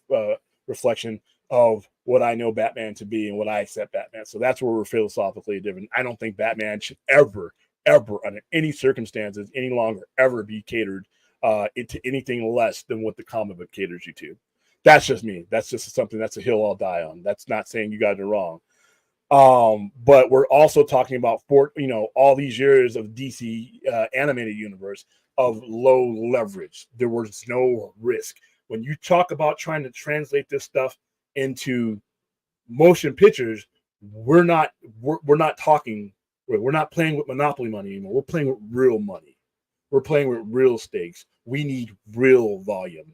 reflection of what I know Batman to be and what I accept Batman. So that's where we're philosophically different. I don't think Batman should ever under any circumstances any longer ever be catered into anything less than what the comic book caters you to. That's just me. That's just something, that's a hill I'll die on. That's not saying you guys are wrong. But we're also talking about all these years of DC animated universe of low leverage. There was no risk. When you talk about trying to translate this stuff into motion pictures, we're not talking We're not playing with Monopoly money anymore. We're playing with real money. We're playing with real stakes. We need real volume.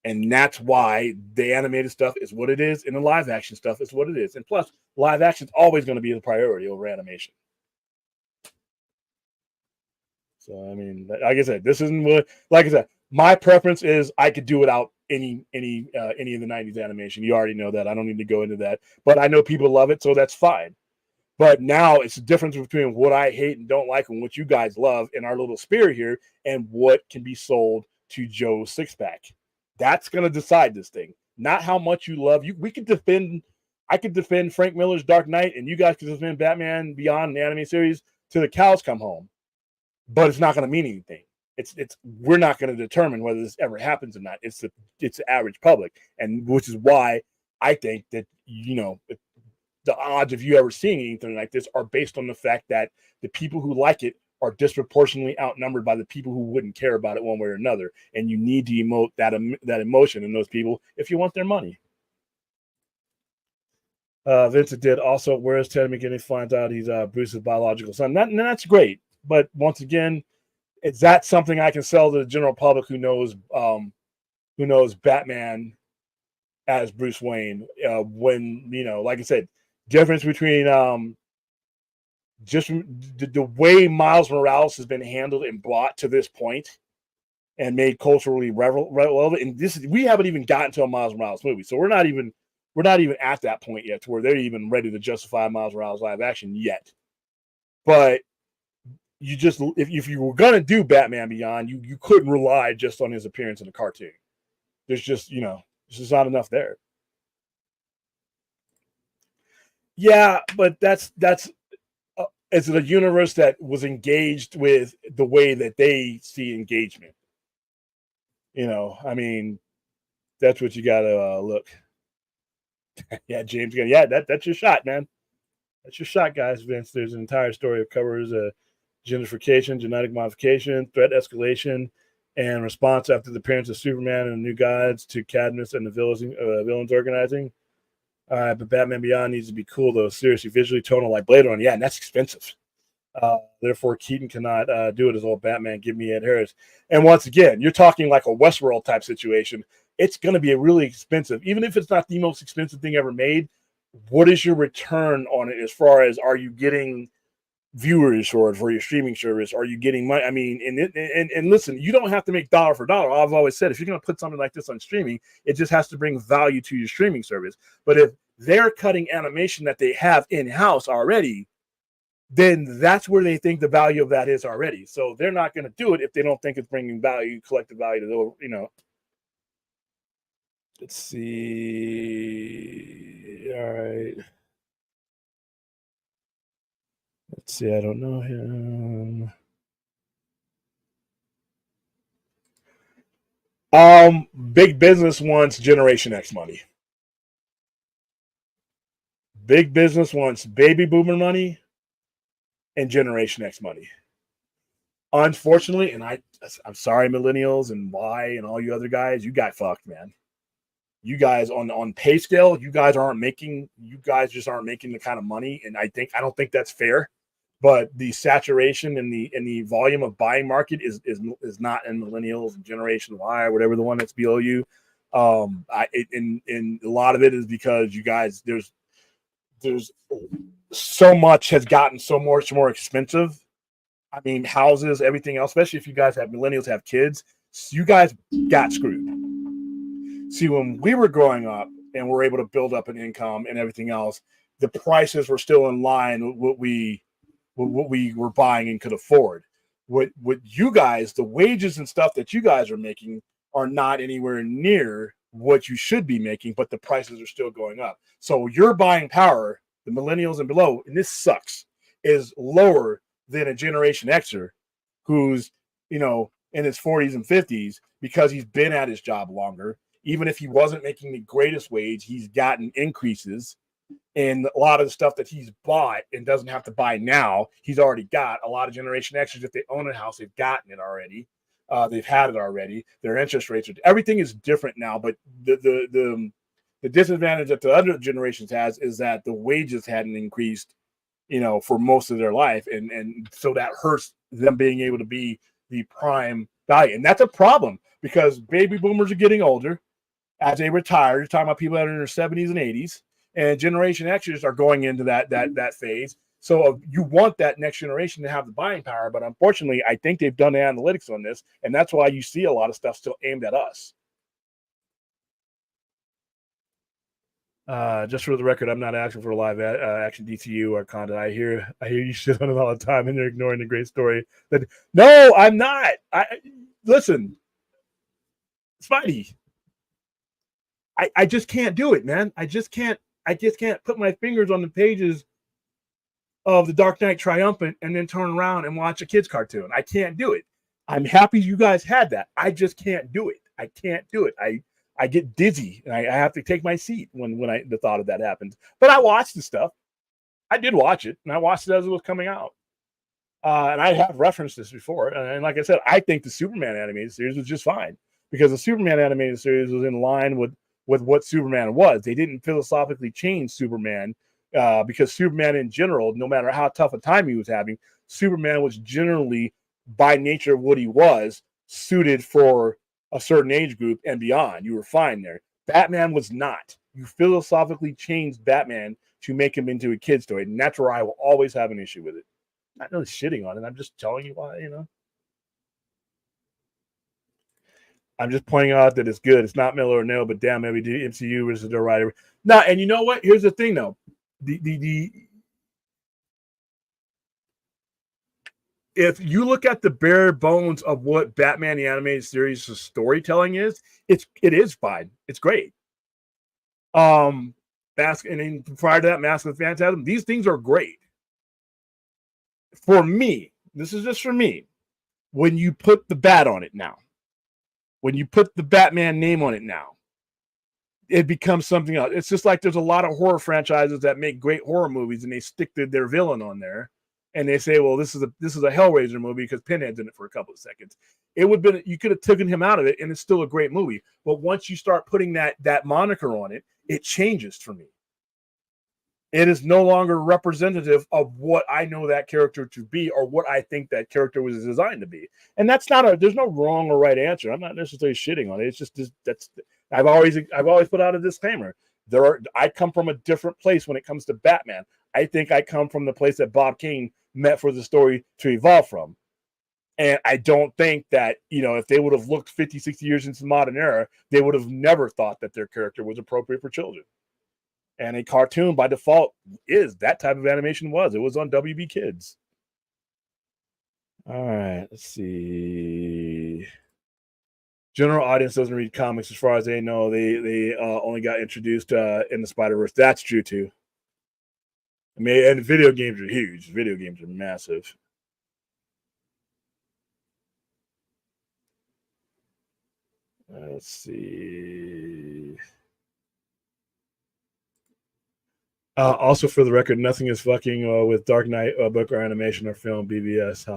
And that's why the animated stuff is what it is, and the live action stuff is what it is. And plus, live action is always going to be the priority over animation. So, I mean, like I said, this isn't what, like I said, my preference is I could do without any of the 90s animation. You already know that. I don't need to go into that. But I know people love it, so that's fine. But now it's the difference between what I hate and don't like and what you guys love in our little sphere here and what can be sold to Joe's six-pack. That's going to decide this thing. Not how much you love. We could defend, I could defend Frank Miller's Dark Knight, and you guys could defend Batman Beyond the anime series till the cows come home. But it's not going to mean anything. We're not going to determine whether this ever happens or not. It's the average public, and which is why I think that, you know, the odds of you ever seeing anything like this are based on the fact that the people who like it are disproportionately outnumbered by the people who wouldn't care about it one way or another. And you need to emote that emotion in those people if you want their money. Vincent did also, whereas Ted McGinnis finds out he's Bruce's biological son. That's great. But once again, is that something I can sell to the general public who knows Batman as Bruce Wayne? When, you know, like I said, difference between just the way Miles Morales has been handled and brought to this point and made culturally relevant. And we haven't even gotten to a Miles Morales movie, so we're not even at that point yet to where they're even ready to justify Miles Morales live action yet. But you just, if you were gonna do Batman Beyond, you couldn't rely just on his appearance in the cartoon. There's just, you know, there's just not enough there. Yeah, but that's it's a universe that was engaged with the way that they see engagement. You know, I mean, that's what you gotta look. Yeah, James. Yeah, that's your shot, man. That's your shot, guys. Vince, there's an entire story that covers gentrification, genetic modification, threat escalation, and response after the appearance of Superman and the New Gods to Cadmus and the villains organizing. But Batman Beyond needs to be cool, though. Seriously, visually tonal like Blade Runner. Yeah, and that's expensive. Therefore, Keaton cannot do it as old Batman. Give me Ed Harris. And once again, you're talking like a Westworld type situation. It's going to be a really expensive, even if it's not the most expensive thing ever made. What is your return on it as far as, are you getting viewers for your streaming service? Are you getting money? I mean, and listen, you don't have to make dollar for dollar. I've always said, if you're going to put something like this on streaming, it just has to bring value to your streaming service. But if they're cutting animation that they have in-house already, then that's where they think the value of that is already. So they're not going to do it if they don't think it's bringing value, collective value to the, you know. Let's see. All right. Let's see. I don't know him. Big business wants Generation X money. Big business wants baby boomer money and Generation X money. Unfortunately, and I'm sorry, millennials and Y and all you other guys, you got fucked, man. You guys on pay scale, you guys just aren't making the kind of money, and I don't think that's fair. But the saturation and the volume of buying market is not in millennials and Generation Y or whatever the one that's below you. And a lot of it is because you guys, there's so much has gotten so much more expensive. I mean, houses, everything else, especially if you guys have millennials have kids, you guys got screwed. See, when we were growing up and were able to build up an income and everything else, the prices were still in line with what we were buying and could afford. What you guys, the wages and stuff that you guys are making are not anywhere near what you should be making, but the prices are still going up. So your buying power, the millennials and below, and this sucks, is lower than a Generation Xer who's, you know, in his 40s and 50s because he's been at his job longer. Even if he wasn't making the greatest wage, he's gotten increases. And a lot of the stuff that he's bought and doesn't have to buy now, he's already got. A lot of Generation Xers, if they own a house, they've gotten it already. They've had it already. Their interest rates everything is different now. But the disadvantage that the other generations has is that the wages hadn't increased for most of their life. And so that hurts them being able to be the prime value. And that's a problem because baby boomers are getting older as they retire. You're talking about people that are in their 70s and 80s, and Generation Xers are going into that phase. So you want that next generation to have the buying power, but unfortunately, I think they've done the analytics on this, and that's why you see a lot of stuff still aimed at us. Just for the record, I'm not asking for a live action DCU or content. I hear you shit on it all the time, and you're ignoring the great story. No, I'm not. Listen, Spidey. I just can't do it, man. I just can't put my fingers on the pages of the Dark Knight Triumphant and then turn around and watch a kid's cartoon. I can't do it. I'm happy you guys had that. I just can't do it. I can't do it. I get dizzy and I have to take my seat when the thought of that happens. But I watched the stuff. I did watch it, and I watched it as it was coming out. And I have referenced this before. And like I said, I think the Superman animated series was just fine because the Superman animated series was in line with what Superman was. They didn't philosophically change Superman because Superman in general, no matter how tough a time he was having, Superman was generally, by nature of what he was, suited for a certain age group and beyond. You were fine there. Batman was not. You philosophically changed Batman to make him into a kid story, and that's where I will always have an issue with it. Not really shitting on it. I'm just telling you why, I'm just pointing out that it's good. It's not Miller or no, but damn, maybe the MCU versus the writer. Now, and you know what? Here's the thing, though. If you look at the bare bones of what Batman the Animated Series' storytelling is, it is fine. It's great. And then prior to that, Mask of the Phantasm, these things are great. For me, this is just for me. When you put the bat on it now, when you put the Batman name on it now, it becomes something else. It's just like there's a lot of horror franchises that make great horror movies and they stick their villain on there and they say, well, this is a Hellraiser movie because Pinhead's in it for a couple of seconds. It would have been, you could have taken him out of it and it's still a great movie. But once you start putting that moniker on it, it changes for me. It is no longer representative of what I know that character to be or what I think that character was designed to be. And that's not there's no wrong or right answer. I'm not necessarily shitting on it. It's just I've always put out a disclaimer. I come from a different place when it comes to Batman. I think I come from the place that Bob Kane meant for the story to evolve from. And I don't think that, if they would have looked 50, 60 years into the modern era, they would have never thought that their character was appropriate for children. And a cartoon by default is that type of animation was. It was on WB Kids. All right, let's see. General audience doesn't read comics as far as they know. They only got introduced in the Spider-Verse. That's true too. I mean, and video games are huge. Video games are massive. Let's see. Also, for the record, nothing is fucking with Dark Knight book or animation or film, BBS.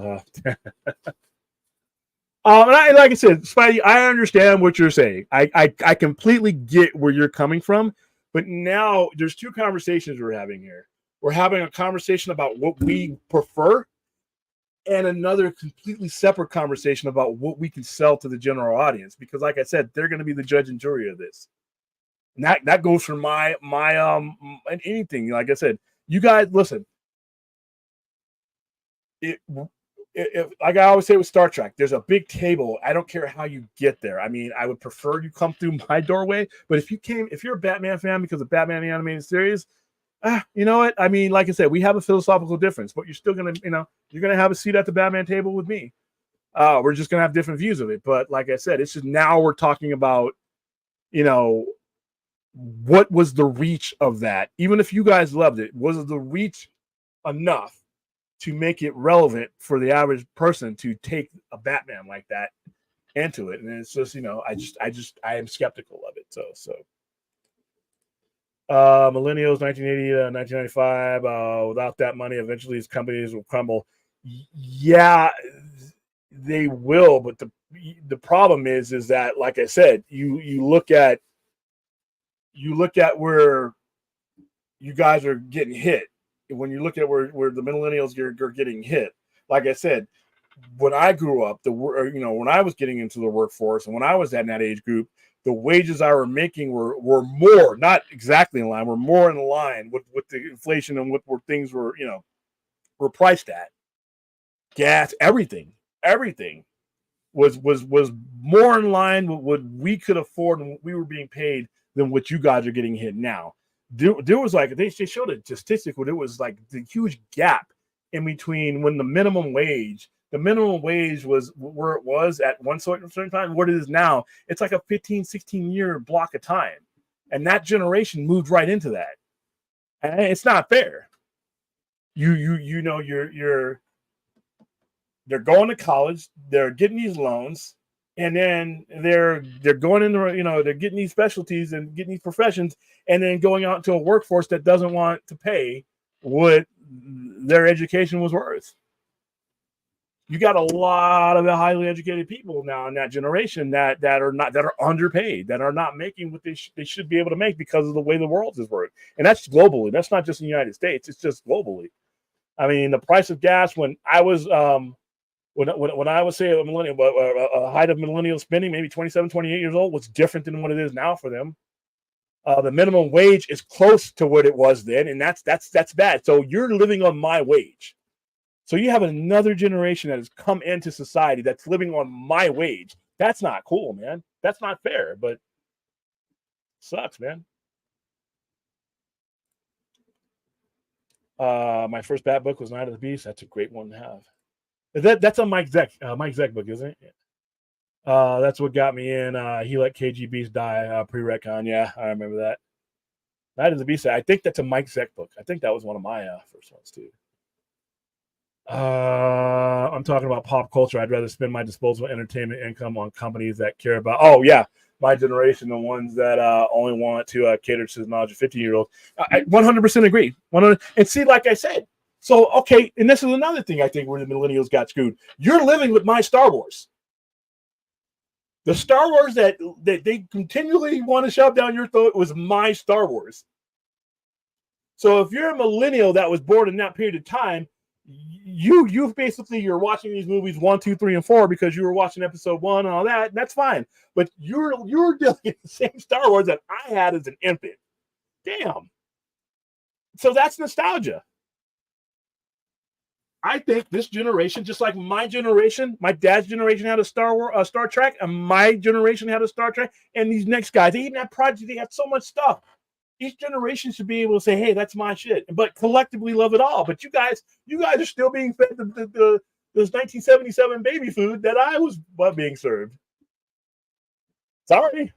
And like I said, Spidey, I understand what you're saying. I completely get where you're coming from. But now there's two conversations we're having here. We're having a conversation about what we prefer and another completely separate conversation about what we can sell to the general audience. Because like I said, they're going to be the judge and jury of this. And that goes for my anything. Like I said, you guys listen. Like I always say with Star Trek, there's a big table. I don't care how you get there. I mean, I would prefer you come through my doorway. But if you're a Batman fan because of Batman the Animated Series, you know what? I mean, like I said, we have a philosophical difference, but you're still gonna, you're gonna have a seat at the Batman table with me. We're just gonna have different views of it. But like I said, it's just now we're talking about, what was the reach of that? Even if you guys loved it, was the reach enough to make it relevant for the average person to take a Batman like that into it? And it's just, I am skeptical of it. So millennials, 1980 to 1995, without that money, eventually these companies will crumble. Yeah, they will. But the problem is that, like I said, you look at where you guys are getting hit. when you look at where the millennials are getting hit, like I said, when I grew up, when I was getting into the workforce and when I was in that age group, the wages I were making were more, not exactly in line, were more in line with the inflation and what were things were priced at. Gas, everything was more in line with what we could afford and what we were being paid than what you guys are getting hit now. There was like they showed a statistic where there was like the huge gap in between when the minimum wage was where it was at one certain time, what it is now. It's like a 15, 16-year block of time. And that generation moved right into that. And it's not fair. They're going to college, they're getting these loans, and then they're going in they're getting these specialties and getting these professions, and then going out into a workforce that doesn't want to pay what their education was worth. You got a lot of highly educated people now in that generation that are underpaid, that are not making what they should be able to make because of the way the world is working. And that's globally. That's not just in the United States. It's just globally. I mean, the price of gas when I was when I was say a height of millennial spending, maybe 27, 28 years old, was different than what it is now for them. The minimum wage is close to what it was then, and that's bad. So you're living on my wage. So you have another generation that has come into society that's living on my wage. That's not cool, man. That's not fair, but sucks, man. My first Bat book was Night of the Beast. That's a great one to have. That's a Mike Zeck book, isn't it? That's what got me in. He let KGBs die pre-retcon. Yeah, I remember that. Night of the Beast. I think that's a Mike Zeck book. I think that was one of my first ones too. I'm talking about pop culture. I'd rather spend my disposable entertainment income on companies that care about. Oh yeah, my generation, the ones that only want to cater to the knowledge of 15-year-olds. I 100% agree. 100. And see, like I said, so okay, and this is another thing I think where the millennials got screwed. You're living with my Star Wars. The Star Wars that they continually want to shove down your throat was my Star Wars. So if you're a millennial that was born in that period of time, you basically you're watching these movies 1, 2, 3, and 4 because you were watching episode 1 and all that. And that's fine, but you're dealing with the same Star Wars that I had as an infant. Damn. So that's nostalgia. I think this generation, just like my generation, my dad's generation had a Star Trek, and my generation had a Star Trek, and these next guys, they even had projects, they had so much stuff. Each generation should be able to say, "Hey, that's my shit," but collectively love it all. But you guys are still being fed this 1977 baby food that I was being served. Sorry.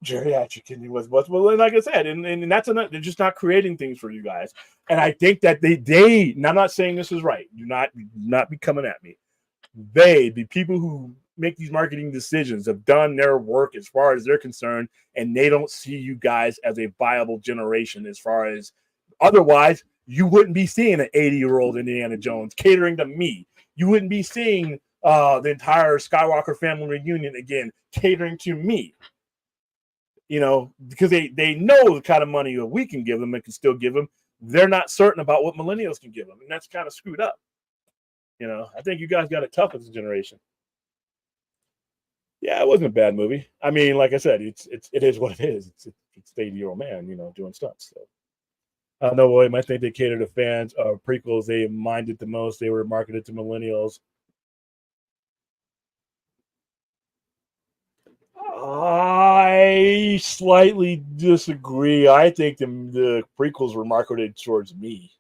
Geriatric and was well, like I said, and that's enough. They're just not creating things for you guys. And I think that they. And I'm not saying this is right. Do not be coming at me. The people who make these marketing decisions have done their work as far as they're concerned, and they don't see you guys as a viable generation. As far as otherwise, you wouldn't be seeing an 80-year-old Indiana Jones catering to me. You wouldn't be seeing the entire Skywalker family reunion again catering to me. Because they know the kind of money that we can give them and can still give them. They're not certain about what millennials can give them, and that's kind of screwed up. I think you guys got it tough as a generation. Yeah, it wasn't a bad movie. I mean, like I said, it is what it is. It's 80-year-old man, doing stunts. So, no way. I think they cater to fans of prequels. They minded the most. They were marketed to millennials. I slightly disagree. I think the prequels were marketed towards me.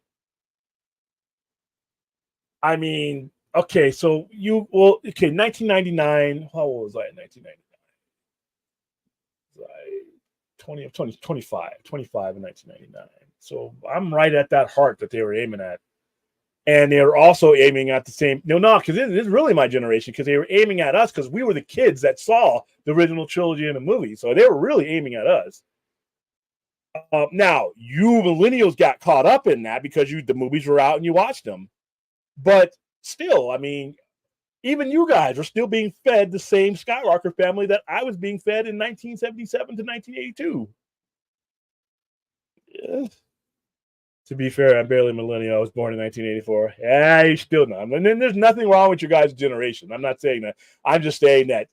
I mean, okay, so 1999. How old was I in 1999? Was I 25 in 1999. So I'm right at that heart that they were aiming at. And they were also aiming at the same. No, because this is really my generation, because they were aiming at us because we were the kids that saw the original trilogy in the movie. So they were really aiming at us. Now, you millennials got caught up in that because the movies were out and you watched them. But still, I mean, Even you guys are still being fed the same Skywalker family that I was being fed in 1977 to 1982. Yeah. To be fair, I'm barely millennial. I was born in 1984. Yeah, you're still not. And then there's nothing wrong with your guys' generation. I'm not saying that. I'm just saying that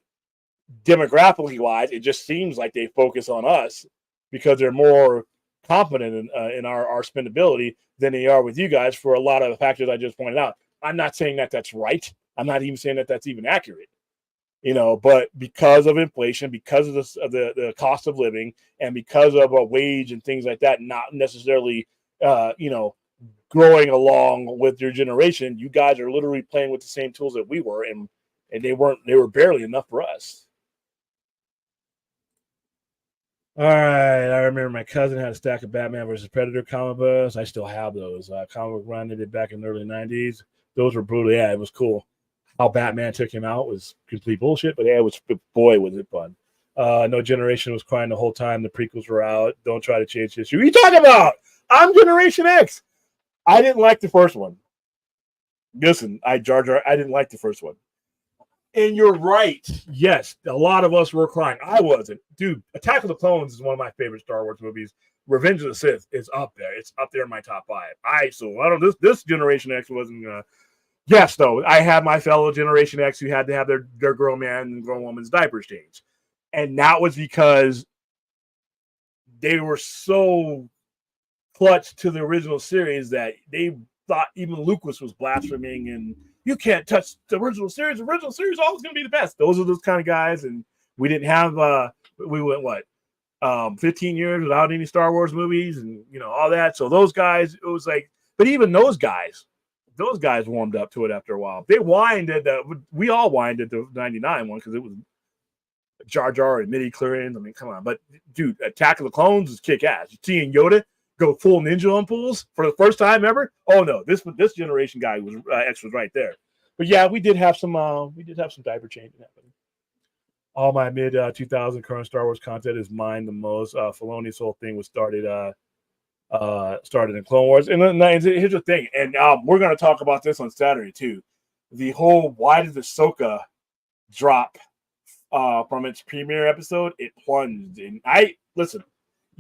demographically wise, it just seems like they focus on us because they're more confident in our spendability than they are with you guys for a lot of the factors I just pointed out. I'm not saying that that's right. I'm not even saying that that's even accurate. But because of inflation, because of the cost of living, and because of a wage and things like that, not necessarily, uh, you know, growing along with your generation, you guys are literally playing with the same tools that we were, and they were barely enough for us. All right, I remember my cousin had a stack of Batman versus Predator comic books. I still have those. Comic book run they did back in the early '90s. Those were brutal. Yeah, it was cool. How Batman took him out was complete bullshit, but yeah, it was, boy, was it fun. No Generation was crying the whole time the prequels were out. Don't try to change history. What are you talking about? I'm Generation X. I didn't like the first one. Listen, I didn't like the first one. And you're right. Yes, a lot of us were crying. I wasn't. Dude, Attack of the Clones is one of my favorite Star Wars movies. Revenge of the Sith is up there. It's up there in my top 5. I don't this Generation X wasn't yes, though, I had my fellow Generation X who had to have their grown man and grown woman's diapers changed. And that was because they were so clutch to the original series that they thought even Lucas was blaspheming and you can't touch the original series. The original series is always going to be the best. Those are those kind of guys. And we didn't have, we went, 15 years without any Star Wars movies and, all that. So those guys, it was like, but even those guys warmed up to it after a while. They whined at we all whined at the 99 one because it was Jar Jar and midi chlorians. I mean, come on. But dude, Attack of the Clones is kick ass. Seeing Yoda go full ninja on fools for the first time ever. Oh no, this generation guy was X was right there. But yeah, we did have some diaper changing happening. All my mid 2000 current Star Wars content is mine the most. Filoni's whole thing was started in Clone Wars. And here's the thing, and we're going to talk about this on Saturday too. The whole why did Ahsoka drop from its premiere episode? It plunged, and listen.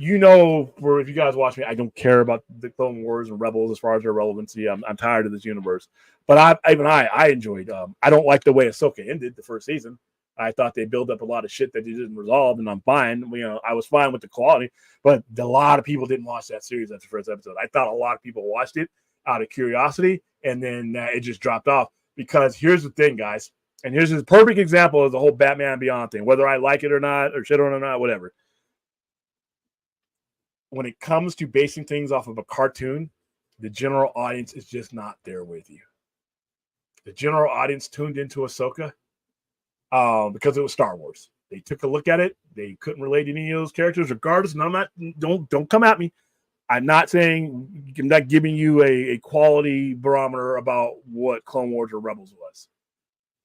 If you guys watch me, I don't care about the Clone Wars and Rebels as far as their relevancy. I'm tired of this universe, but I enjoyed. I don't like the way Ahsoka ended the first season. I thought they built up a lot of shit that they didn't resolve, and I'm fine. I was fine with the quality, but a lot of people didn't watch that series after the first episode. I thought a lot of people watched it out of curiosity, and then it just dropped off. Because here's the thing, guys, and here's a perfect example of the whole Batman Beyond thing, whether I like it or not, or shit on it or not, whatever. When it comes to basing things off of a cartoon, the general audience is just not there with you. The general audience tuned into Ahsoka because it was Star Wars. They took a look at it. They couldn't relate to any of those characters, regardless. And don't come at me. I'm not saying, I'm not giving you a quality barometer about what Clone Wars or Rebels was,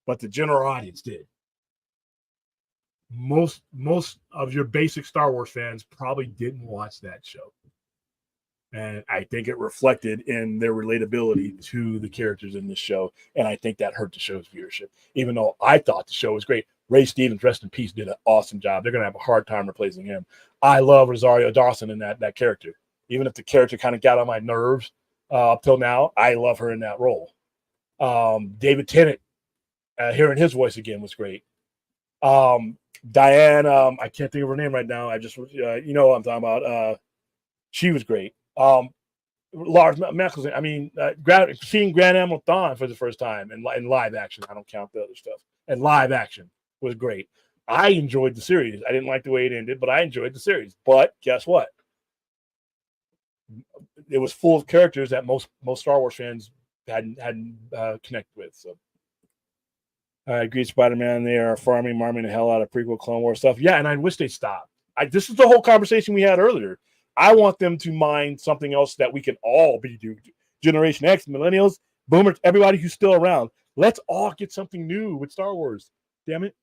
but the general audience did. Most of your basic Star Wars fans probably didn't watch that show. And I think it reflected in their relatability to the characters in this show. And I think that hurt the show's viewership. Even though I thought the show was great. Ray Stevens, rest in peace, did an awesome job. They're going to have a hard time replacing him. I love Rosario Dawson in that character. Even if the character kind of got on my nerves up till now, I love her in that role. David Tennant, hearing his voice again was great. Diane, I can't think of her name right now. I just, what I'm talking about. She was great. Lars Mikkelsen, seeing Grand Admiral Thrawn for the first time in live action. I don't count the other stuff. And live action was great. I enjoyed the series. I didn't like the way it ended, but I enjoyed the series. But guess what? It was full of characters that most Star Wars fans hadn't connected with. So I agree, Spider-Man. They are marming the hell out of prequel Clone Wars stuff. Yeah, and I wish they stopped. This is the whole conversation we had earlier. I want them to mine something else that we can all be doing. Generation X, millennials, boomers, everybody who's still around. Let's all get something new with Star Wars. Damn it.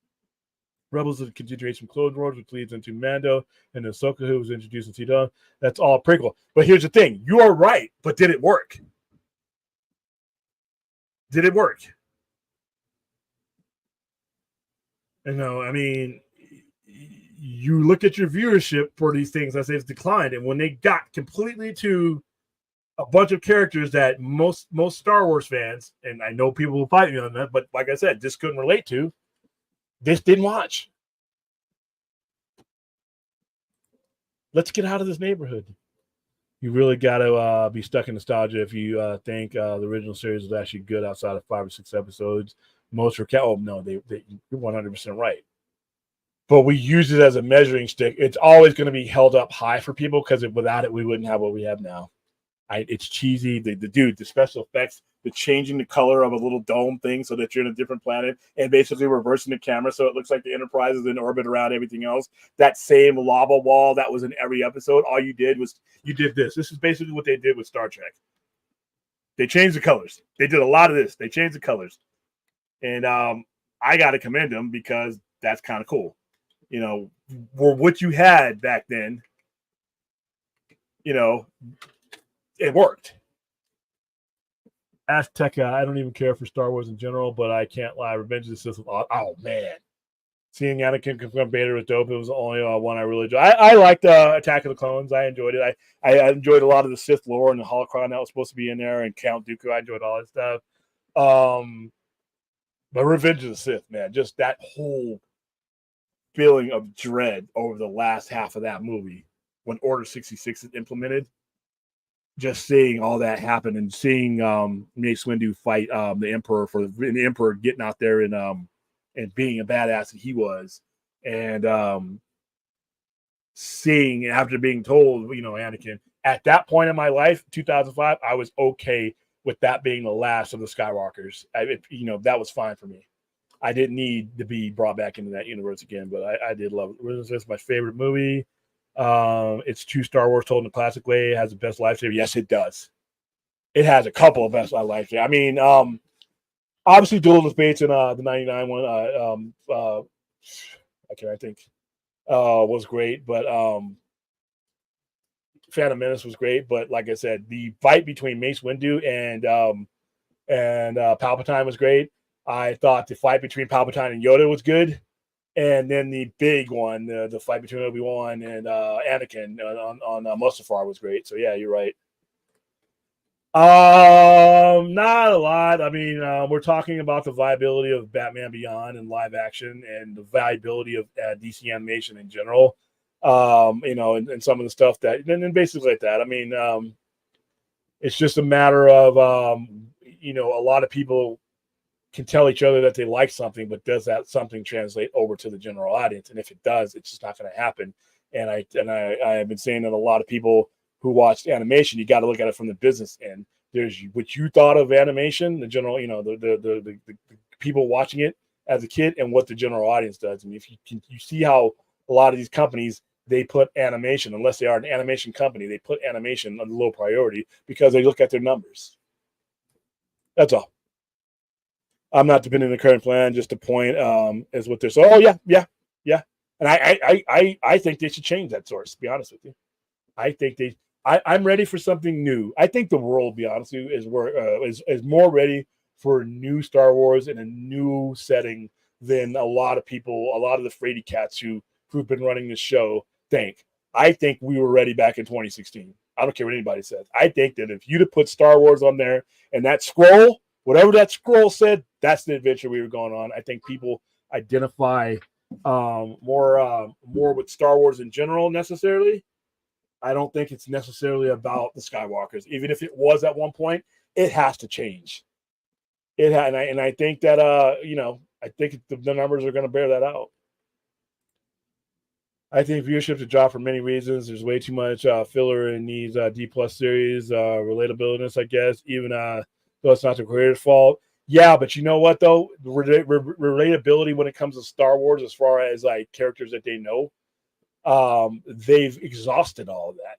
Rebels is a continuation from Clone Wars, which leads into Mando and Ahsoka, who was introduced in Tito. That's all prequel. But here's the thing. You are right, but did it work? Did it work? I mean, you look at your viewership for these things, I say it's declined. And when they got completely to a bunch of characters that most Star Wars fans, and I know people will fight me on that, but like I said, just couldn't relate to, this didn't watch. Let's get out of this neighborhood. You really got to be stuck in nostalgia if you think the original series was actually good outside of 5 or 6 episodes. Most were oh no, you're 100% right. But we use it as a measuring stick. It's always going to be held up high for people because without it, we wouldn't have what we have now. It's cheesy. The special effects, the changing the color of a little dome thing so that you're in a different planet and basically reversing the camera so it looks like the Enterprise is in orbit around everything else. That same lava wall that was in every episode, all you did was you did this. This is basically what they did with Star Trek. They changed the colors. They did a lot of this. They changed the colors. And I got to commend them because that's kind of cool. For what you had back then, it worked. Azteca, I don't even care for Star Wars in general, but I can't lie. Revenge of the Sith. Oh man, seeing Anakin confront Vader was dope. It was the only one I really enjoyed. I liked Attack of the Clones. I enjoyed it. I enjoyed a lot of the Sith lore and the holocron that was supposed to be in there, and Count Dooku. I enjoyed all that stuff. But Revenge of the Sith, man, just that whole feeling of dread over the last half of that movie when Order 66 is implemented. Just seeing all that happen and seeing Mace Windu fight the Emperor and the Emperor getting out there and being a badass that he was, and seeing after being told, Anakin at that point in my life, 2005, I was okay with that being the last of the Skywalkers. That was fine for me. I didn't need to be brought back into that universe again, but I did love it. It's my favorite movie. It's true Star Wars told in a classic way. It has the best lightsaber. Yes, it does. It has a couple of best lightsabers. I mean, obviously Duel of the Fates and the 99 one, I think, was great, but Phantom Menace was great. But like I said, the fight between Mace Windu and Palpatine was great. I thought the fight between Palpatine and Yoda was good. And then the big one, the fight between Obi-Wan and Anakin on Mustafar was great. So yeah, you're right. Not a lot. I mean, we're talking about the viability of Batman Beyond and live action, and the viability of DC animation in general. And some of the stuff that, and basically like that. I mean, it's just a matter of a lot of people can tell each other that they like something, but does that something translate over to the general audience? And if it does, it's just not going to happen. And I have been saying that a lot of people who watched animation, you got to look at it from the business end. There's what you thought of animation, the general, the people watching it as a kid, and what the general audience does. I mean, if you see how a lot of these companies, they put animation, unless they are an animation company, they put animation on low priority because they look at their numbers. That's all. I'm not depending on the current plan. Just a point is what they're. So, yeah. And I think they should change that source. To be honest with you, I think I'm ready for something new. I think the world, to be honest with you, is more ready for new Star Wars in a new setting than a lot of people, a lot of the fraidy cats who've been running this show think. I think we were ready back in 2016. I don't care what anybody says. I think that if you'd have put Star Wars on there and that scroll, whatever that scroll said, that's the adventure we were going on. I think people identify more with Star Wars in general necessarily. I don't think it's necessarily about the Skywalkers. Even if it was at one point, it has to change. And I think that I think the numbers are going to bear that out. I think viewership to drop for many reasons. There's way too much filler in these D plus series, relatability, I guess, even though it's not the creator's fault. Yeah, but you know what though? Relatability when it comes to Star Wars, as far as like characters that they know, they've exhausted all of that.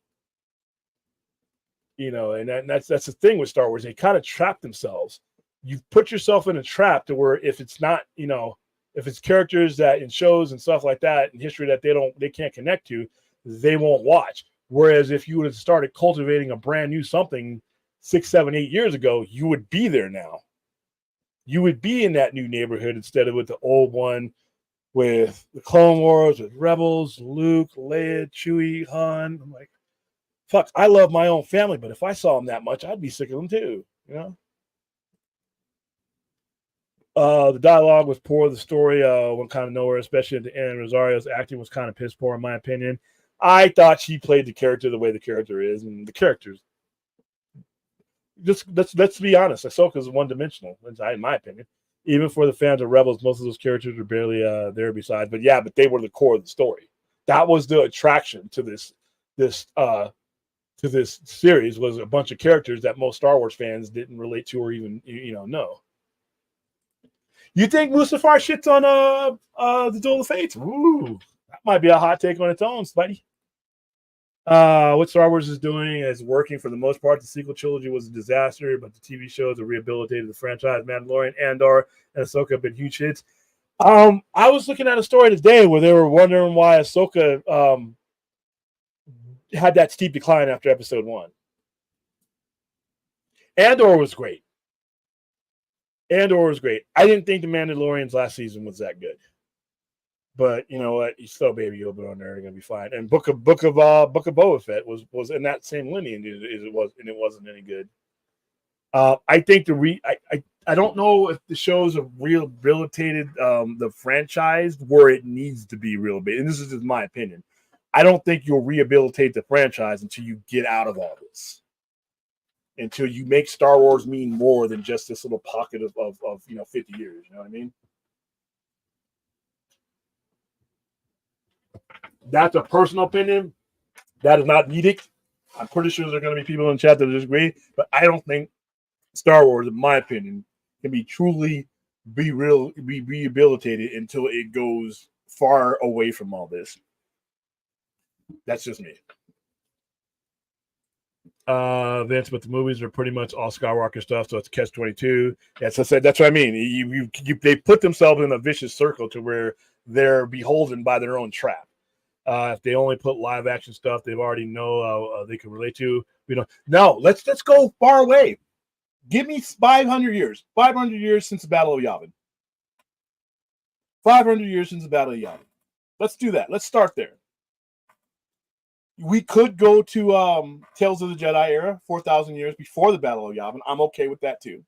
And that's the thing with Star Wars. They kind of trap themselves. You've put yourself in a trap to where if it's not, if it's characters that in shows and stuff like that in history that they can't connect to, they won't watch. Whereas if you would have started cultivating a brand new something 6, 7, 8 years ago, you would be there now. You would be in that new neighborhood instead of with the old one with the Clone Wars, with Rebels, Luke, Leia, Chewie, Han. I'm like, fuck, I love my own family, but if I saw them that much, I'd be sick of them too, you know? The dialogue was poor. The story went kind of nowhere, especially at the end. Rosario's acting was kind of piss poor, in my opinion. I thought she played the character the way the character is, and the characters. Just let's be honest. Ahsoka's one dimensional, in my opinion. Even for the fans of Rebels, most of those characters are barely there besides. But yeah, but they were the core of the story. That was the attraction to this series, was a bunch of characters that most Star Wars fans didn't relate to or even know. You think Mustafar shits on the Duel of Fates? Ooh, that might be a hot take on its own, Spidey. What Star Wars is doing is working for the most part. The sequel trilogy was a disaster, but the TV shows have rehabilitated the franchise. Mandalorian, Andor, and Ahsoka have been huge hits. I was looking at a story today where they were wondering why Ahsoka had that steep decline after episode 1. Andor was great. I didn't think the Mandalorians last season was that good, but you know what? He's still Baby Yoda on there. They're gonna be fine. And Book of Boba Fett was in that same lineage as it was, and it wasn't any good. I think I don't know if the shows have rehabilitated the franchise where it needs to be rehabilitated. And this is just my opinion. I don't think you'll rehabilitate the franchise until you get out of all this. Until you make Star Wars mean more than just this little pocket of 50 years. You know what I mean? That's a personal opinion. That is not edict. I'm pretty sure there are going to be people in the chat that disagree, but I don't think Star Wars, in my opinion, can be truly be rehabilitated until it goes far away from all this. That's just me. Vince, but the movies are pretty much all Skywalker stuff, so it's catch-22. As I said, that's what I mean. They put themselves in a vicious circle to where they're beholden by their own trap. If they only put live action stuff they've already know they can relate to, no, let's go far away. Give me 500 years. 500 years since the Battle of Yavin. 500 years since the Battle of Yavin. Let's do that. Let's start there. We could go to Tales of the Jedi era, 4,000 years before the Battle of Yavin. I'm okay with that too.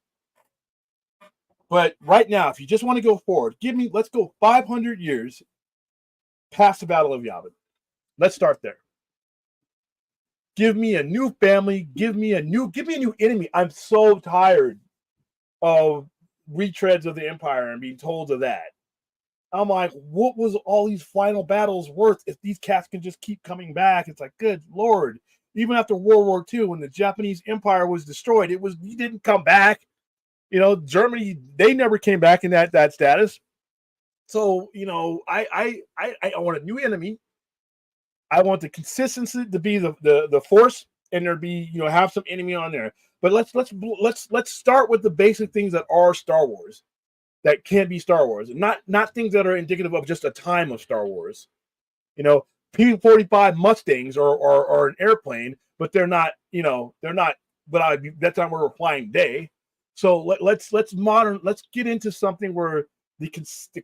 But right now, if you just want to go forward, let's go 500 years past the Battle of Yavin. Let's start there. Give me a new family. Give me a new enemy. I'm so tired of retreads of the Empire and being told of that. I'm like, what was all these final battles worth if these cats can just keep coming back? It's like, good Lord. Even after World War II, when the Japanese Empire was destroyed, he didn't come back. Germany, they never came back in that status. So, I want a new enemy. I want the consistency to be the Force, and there be have some enemy on there. But let's start with the basic things that are Star Wars, that can be Star Wars, not things that are indicative of just a time of Star Wars. P-45 Mustangs or an airplane, but they're not. They're not. But that time we were flying day. So let's get into something where the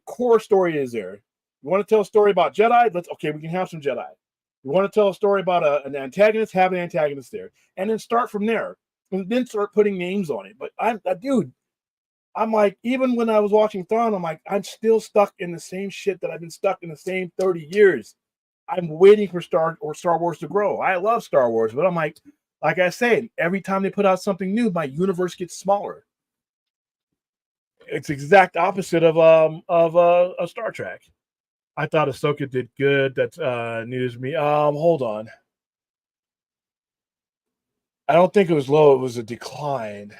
core story is there. You want to tell a story about Jedi? We can have some Jedi. You want to tell a story about an antagonist? Have an antagonist there, and then start from there, and then start putting names on it. But I'm like, even when I was watching Thrawn, I'm like, I'm still stuck in the same shit that I've been stuck in the same 30 years. I'm waiting for Star Wars to grow. I love Star Wars, but I'm like I said, every time they put out something new, my universe gets smaller. It's the exact opposite of Star Trek. I thought Ahsoka did good. That's news to me. Hold on. I don't think it was low. It was a decline.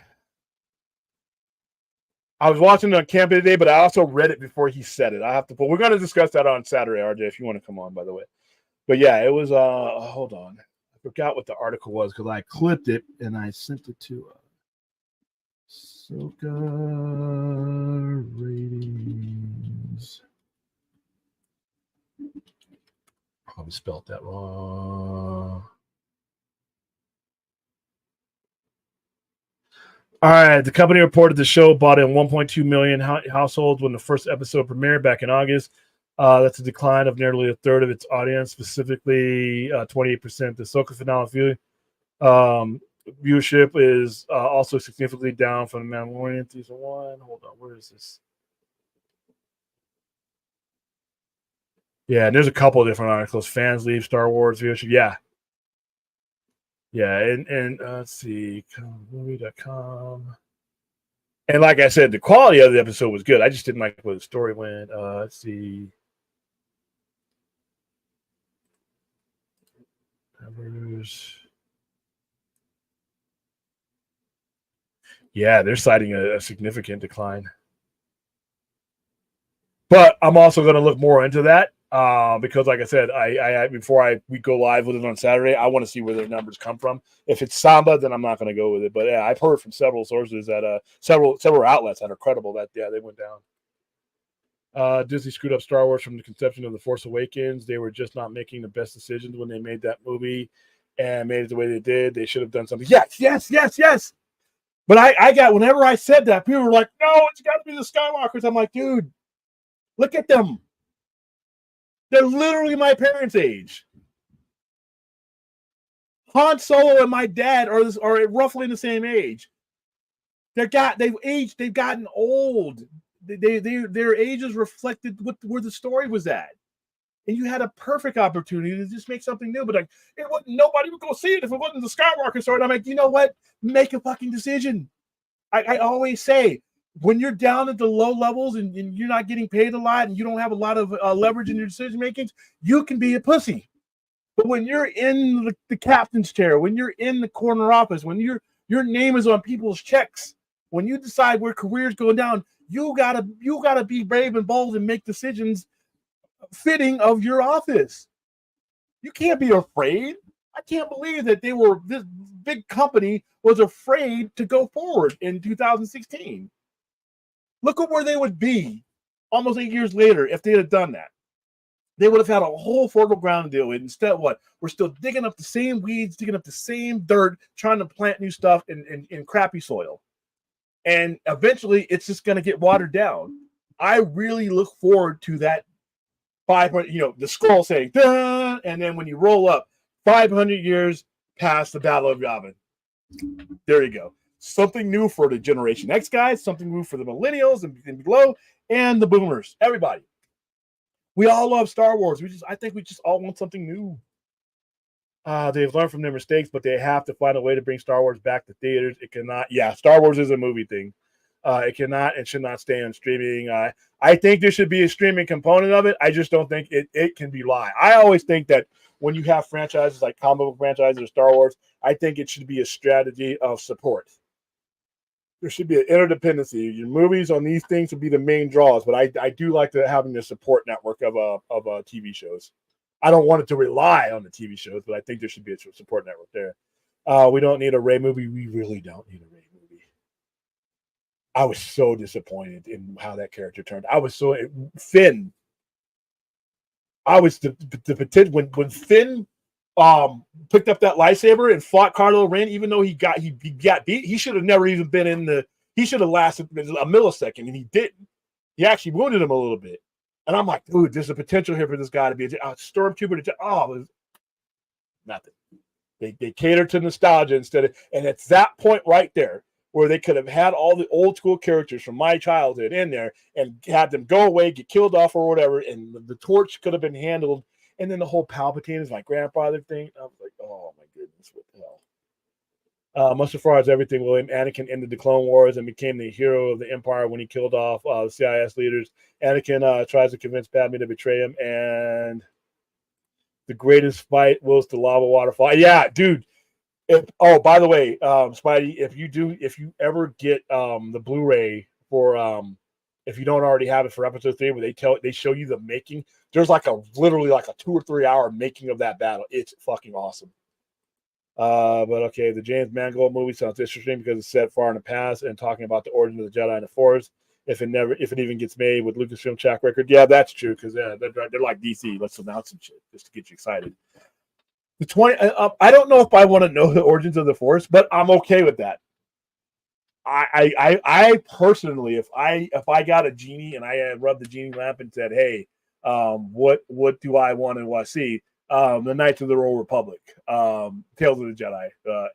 I was watching it on camp today, but I also read it before he said it. We're going to discuss that on Saturday, RJ, if you want to come on, by the way. But yeah, it was, hold on. I forgot what the article was because I clipped it and I sent it to Ahsoka ratings. Probably spelled that wrong. All right, the company reported the show bought in 1.2 million households when the first episode premiered back in August. That's a decline of nearly a third of its audience, specifically 28%. The Ahsoka finale viewership is also significantly down from the Mandalorian season 1. Hold on, where is this? Yeah, and there's a couple of different articles. Fans leave Star Wars viewership. Yeah, and let's see, movie.com. And like I said, the quality of the episode was good. I just didn't like where the story went. Let's see. Yeah, they're citing a significant decline. But I'm also going to look more into that because, like I said, before we go live with it on Saturday, I want to see where their numbers come from. If it's Samba, then I'm not going to go with it. But yeah, I've heard from several sources that several outlets that are credible that they went down. Disney screwed up Star Wars from the conception of The Force Awakens. They were just not making the best decisions when they made that movie and made it the way they did. They should have done something. Yes. But I got, whenever I said that, people were like, no, it's got to be the Skywalkers. I'm like, dude, look at them. They're literally my parents' age. Han Solo and my dad are roughly in the same age. They've aged. They've gotten old. Their ages reflected where the story was at. And you had a perfect opportunity to just make something new. But like, nobody would go see it if it wasn't the Skywalker story. And I'm like, you know what? Make a fucking decision. I always say, when you're down at the low levels and you're not getting paid a lot and you don't have a lot of leverage in your decision making, you can be a pussy. But when you're in the captain's chair, when you're in the corner office, when your name is on people's checks, when you decide where careers going down, you gotta be brave and bold and make decisions fitting of your office. You can't be afraid. I can't believe that this big company was afraid to go forward in 2016. Look at where they would be almost 8 years later if they had done that. They would have had a whole fertile ground to deal with. Instead, what? We're still digging up the same weeds, digging up the same dirt, trying to plant new stuff in crappy soil. And eventually, it's just going to get watered down. I really look forward to that 500, the scroll saying, duh, and then when you roll up, 500 years past the Battle of Yavin. There you go. Something new for the Generation X guys, something new for the millennials and below, and the boomers. Everybody. We all love Star Wars. I think we just all want something new. They've learned from their mistakes, but they have to find a way to bring Star Wars back to theaters. It cannot. Yeah, Star Wars is a movie thing. It cannot and should not stay on streaming. I think there should be a streaming component of it. I just don't think it can be live. I always think that when you have franchises like comic book franchises or Star Wars, I think it should be a strategy of support. There should be an interdependency. Your movies on these things would be the main draws, but I do like having the support network of TV shows. I don't want it to rely on the TV shows, but I think there should be a support network there. We don't need a Rey movie. We really don't need a Rey movie. I was so disappointed in how that character turned. Finn. I was the potential when Finn picked up that lightsaber and fought Kylo Ren, even though he got beat. He should have never even been he should have lasted a millisecond, and he didn't. He actually wounded him a little bit. And I'm like, dude, there's a potential here for this guy to be a stormtrooper. Nothing. They cater to nostalgia and it's that point right there where they could have had all the old school characters from my childhood in there and had them go away, get killed off or whatever, and the torch could have been handled. And then the whole Palpatine is my grandfather thing. I was like, oh my goodness, what the hell? Much as far as everything, William, Anakin ended the Clone Wars and became the hero of the Empire when he killed off the CIS leaders. Anakin tries to convince Padme to betray him, and the greatest fight was the lava waterfall. Yeah, dude. By the way, Spidey, if you ever get the Blu-ray for if you don't already have it for episode 3, where they show you the making, there's literally a 2 or 3 hour making of that battle. It's fucking awesome. But okay, the James Mangold movie sounds interesting because it's set far in the past and talking about the origin of the Jedi and the Force. If it even gets made with Lucasfilm track record, yeah, that's true because they're like DC. Let's announce some shit just to get you excited. I don't know if I want to know the origins of the Force, but I'm okay with that. I personally, if I got a genie and I rubbed the genie lamp and said, "Hey, What do I want to see? The Knights of the Old Republic, Tales of the Jedi,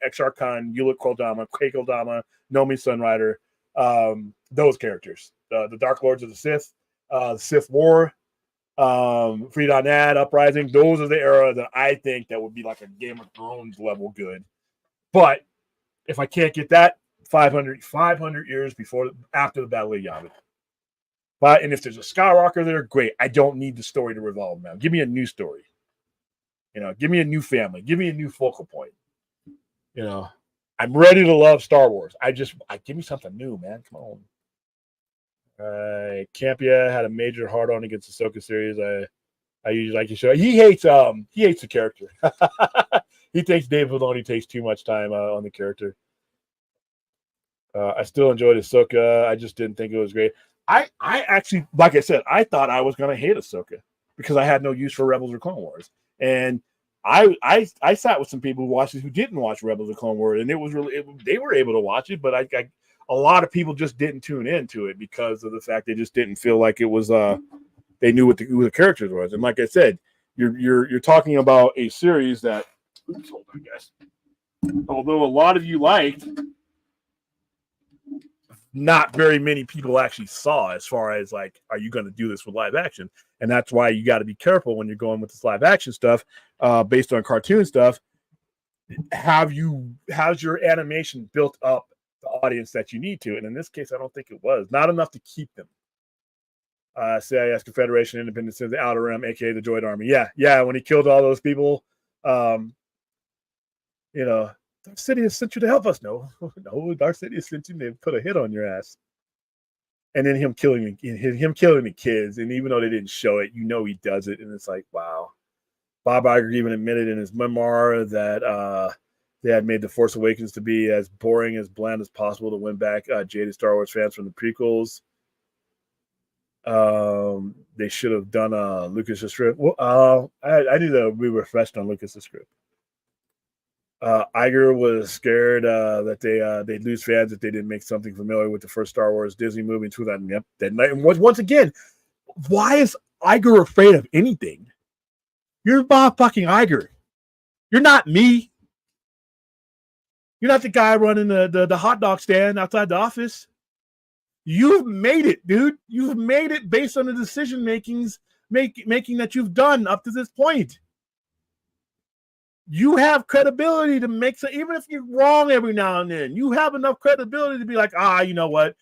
Exar Khan, Ulic Qel-Dama, Quake Qel-Dama, Nomi Sunrider, those characters, the Dark Lords of the Sith War, Freedom Ad, Uprising. Those are the era that I think that would be like a Game of Thrones level good. But if I can't get that, 500 years after the Battle of Yavin. And if there's a Skywalker there, great. I don't need the story to revolve now. Give me a new story. Give me a new family. Give me a new focal point. I'm ready to love Star Wars. Give me something new, man. Come on. Campia had a major hard-on against the Ahsoka series. I usually like to show. He hates the character. He thinks Dave Filoni takes too much time on the character. I still enjoyed Ahsoka. I just didn't think it was great. I actually, like I said, I thought I was going to hate Ahsoka because I had no use for Rebels or Clone Wars. And I sat with some people who watched it who didn't watch Rebels or Clone Wars, and it was they were able to watch it, but a lot of people just didn't tune into it because of the fact they just didn't feel like it was they knew who the characters was. And like I said, you're talking about a series that, hold on, guys. Although a lot of you liked, not very many people actually saw, as far as like, are you going to do this with live action? And that's why you got to be careful when you're going with this live action stuff, based on cartoon stuff. How's your animation built up the audience that you need to? And in this case, I don't think it was not enough to keep them. CIS Confederation Independence of the Outer Rim, aka the Droid Army. Yeah. When he killed all those people, Dark Sidious sent you to help us. No, Dark Sidious sent you to put a hit on your ass. And then him killing the kids, and even though they didn't show it, he does it, and it's like, wow. Bob Iger even admitted in his memoir that they had made The Force Awakens to be as boring, as bland as possible to win back jaded Star Wars fans from the prequels. They should have done Lucas' script. Well, I knew that we refreshed on Lucas' script. Iger was scared that they'd lose fans if they didn't make something familiar with the first Star Wars Disney movie in 2000. That night. And once again, why is Iger afraid of anything? You're Bob fucking Iger. You're not me. You're not the guy running the hot dog stand outside the office. You've made it, dude. You've made it based on the decision making that you've done up to this point. You have credibility to make so, even if you're wrong every now and then, you have enough credibility to be like, you know what?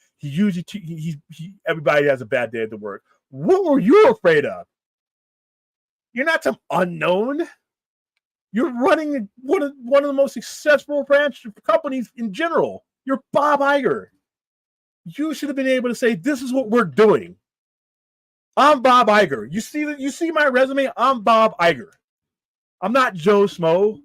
Everybody has a bad day at the work. What were you afraid of? You're not some unknown. You're running one of the most successful branch companies in general. You're Bob Iger. You should have been able to say, this is what we're doing. I'm Bob Iger. You see my resume? I'm Bob Iger. I'm not Joe Smo. I'm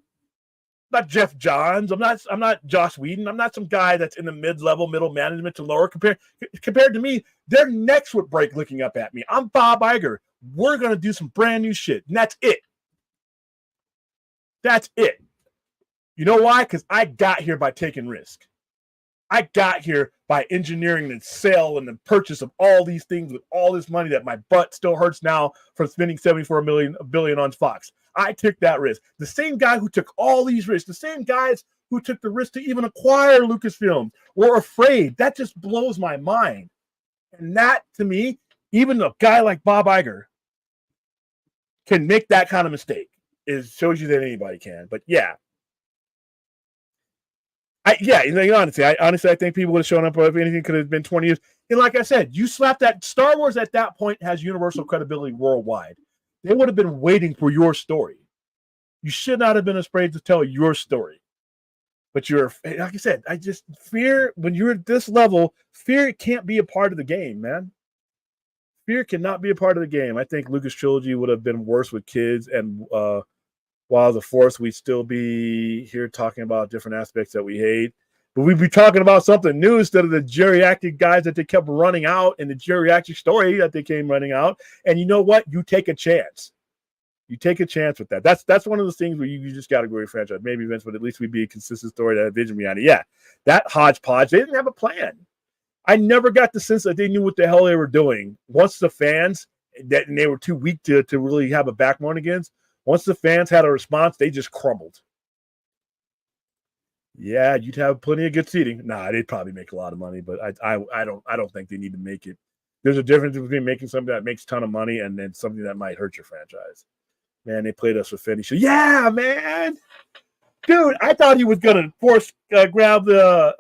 not Jeff Johns. I'm not Josh Whedon. I'm not some guy that's in the middle management to lower. Compared to me, their necks would break looking up at me. I'm Bob Iger. We're going to do some brand new shit. And that's it. That's it. You know why? Because I got here by taking risk. I got here by engineering the sale and the purchase of all these things with all this money that my butt still hurts now from spending $74 billion on Fox. I took that risk. The same guy who took all these risks, the same guys who took the risk to even acquire Lucasfilm were afraid. That just blows my mind. And that, to me, even a guy like Bob Iger can make that kind of mistake. It shows you that anybody can. But yeah. Honestly, I think people would have shown up if anything could have been 20 years. And like I said, you slapped that. Star Wars at that point has universal credibility worldwide. They would have been waiting for your story. You should not have been afraid to tell your story. But like I said, I just fear when you're at this level, fear can't be a part of the game, man. Fear cannot be a part of the game. I think Lucas Trilogy would have been worse with kids, and while the Force, we'd still be here talking about different aspects that we hate. But we'd be talking about something new instead of the geriatric guys that they kept running out and the geriatric story that they came running out. And you know what? You take a chance. You take a chance with that. That's one of those things where you just got to go your franchise. Maybe Vince, but at least we'd be a consistent story that had vision behind it. Yeah, that hodgepodge, they didn't have a plan. I never got the sense that they knew what the hell they were doing. Once the fans and they were too weak to really have a backbone against. Once the fans had a response, they just crumbled. Yeah, you'd have plenty of good seating. Nah, they'd probably make a lot of money, but I don't think they need to make it. There's a difference between making something that makes a ton of money and then something that might hurt your franchise. Man, they played us with finish. Yeah, man, dude, I thought he was gonna grab the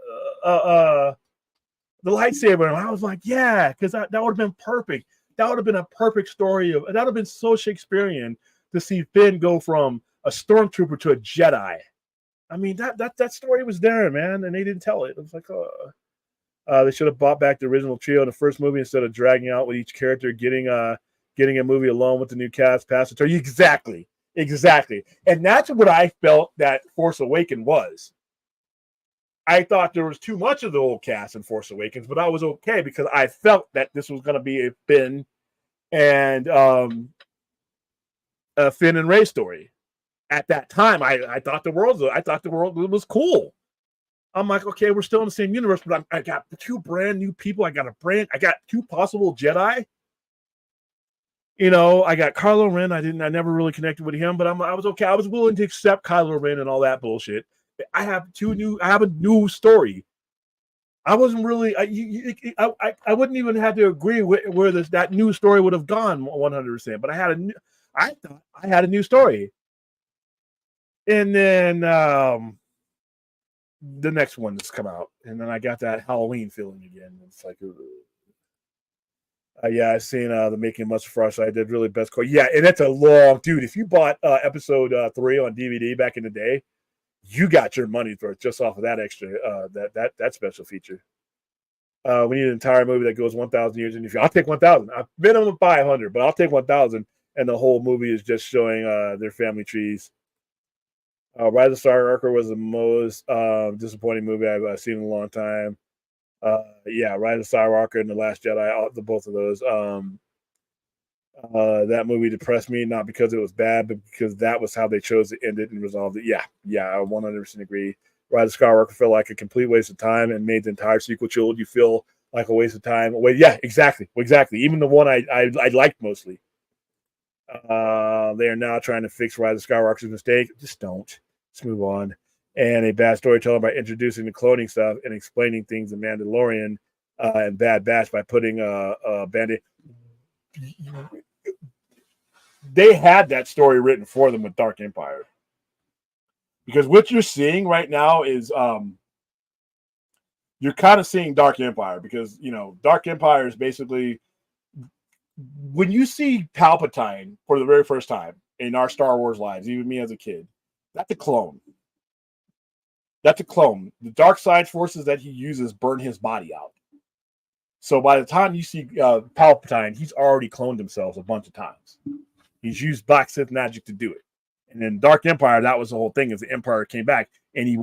lightsaber, and I was like, yeah, because that would have been perfect. That would have been a perfect story that would have been so Shakespearean to see Finn go from a stormtrooper to a Jedi. I mean, that story was there, man, and they didn't tell it. It was like, they should have brought back the original trio in the first movie instead of dragging out with each character getting a movie alone with the new cast past the story. Exactly. And that's what I felt that Force Awakens was. I thought there was too much of the old cast in Force Awakens, but I was okay because I felt that this was going to be a Finn and Rey story. At that time, I thought the world was cool. I'm like, okay, we're still in the same universe, but I got two brand new people. I got two possible Jedi. You know, I got Kylo Ren. I never really connected with him, but I was okay. I was willing to accept Kylo Ren and all that bullshit. I have a new story. I wasn't really. I wouldn't even have to agree where that new story would have gone 100%. But I thought I had a new story, and then the next one that's come out, and then I got that Halloween feeling again. It's like, yeah, I seen the Making Mustard Frost. I did really best core. Yeah, and that's a long dude. If you bought episode 3 on DVD back in the day, you got your money's worth just off of that extra that special feature. We need an entire movie that goes 1,000 years in the future. I'll take 1,000. I've been on 500, but I'll take 1,000. And the whole movie is just showing their family trees. Rise of Skywalker was the most disappointing movie I've seen in a long time. Yeah, Rise of Skywalker and The Last Jedi, both of those. That movie depressed me, not because it was bad, but because that was how they chose to end it and resolve it. Yeah, I 100% agree. Rise of Skywalker felt like a complete waste of time and made the entire sequel trilogy feel like a waste of time. Yeah, exactly. Even the one I liked mostly. They are now trying to fix Rise of Skywalker's mistake. Just don't. Let's move on. And a bad storytelling by introducing the cloning stuff and explaining things in Mandalorian and Bad Batch by putting a Band-Aid. They had that story written for them with Dark Empire. Because what you're seeing right now is you're kind of seeing Dark Empire because, Dark Empire is basically when you see Palpatine for the very first time in our Star Wars lives, even me as a kid, that's a clone. The dark side forces that he uses burn his body out. So by the time you see Palpatine, he's already cloned himself a bunch of times. He's used Black Sith magic to do it. And then Dark Empire, that was the whole thing, is the Empire came back and he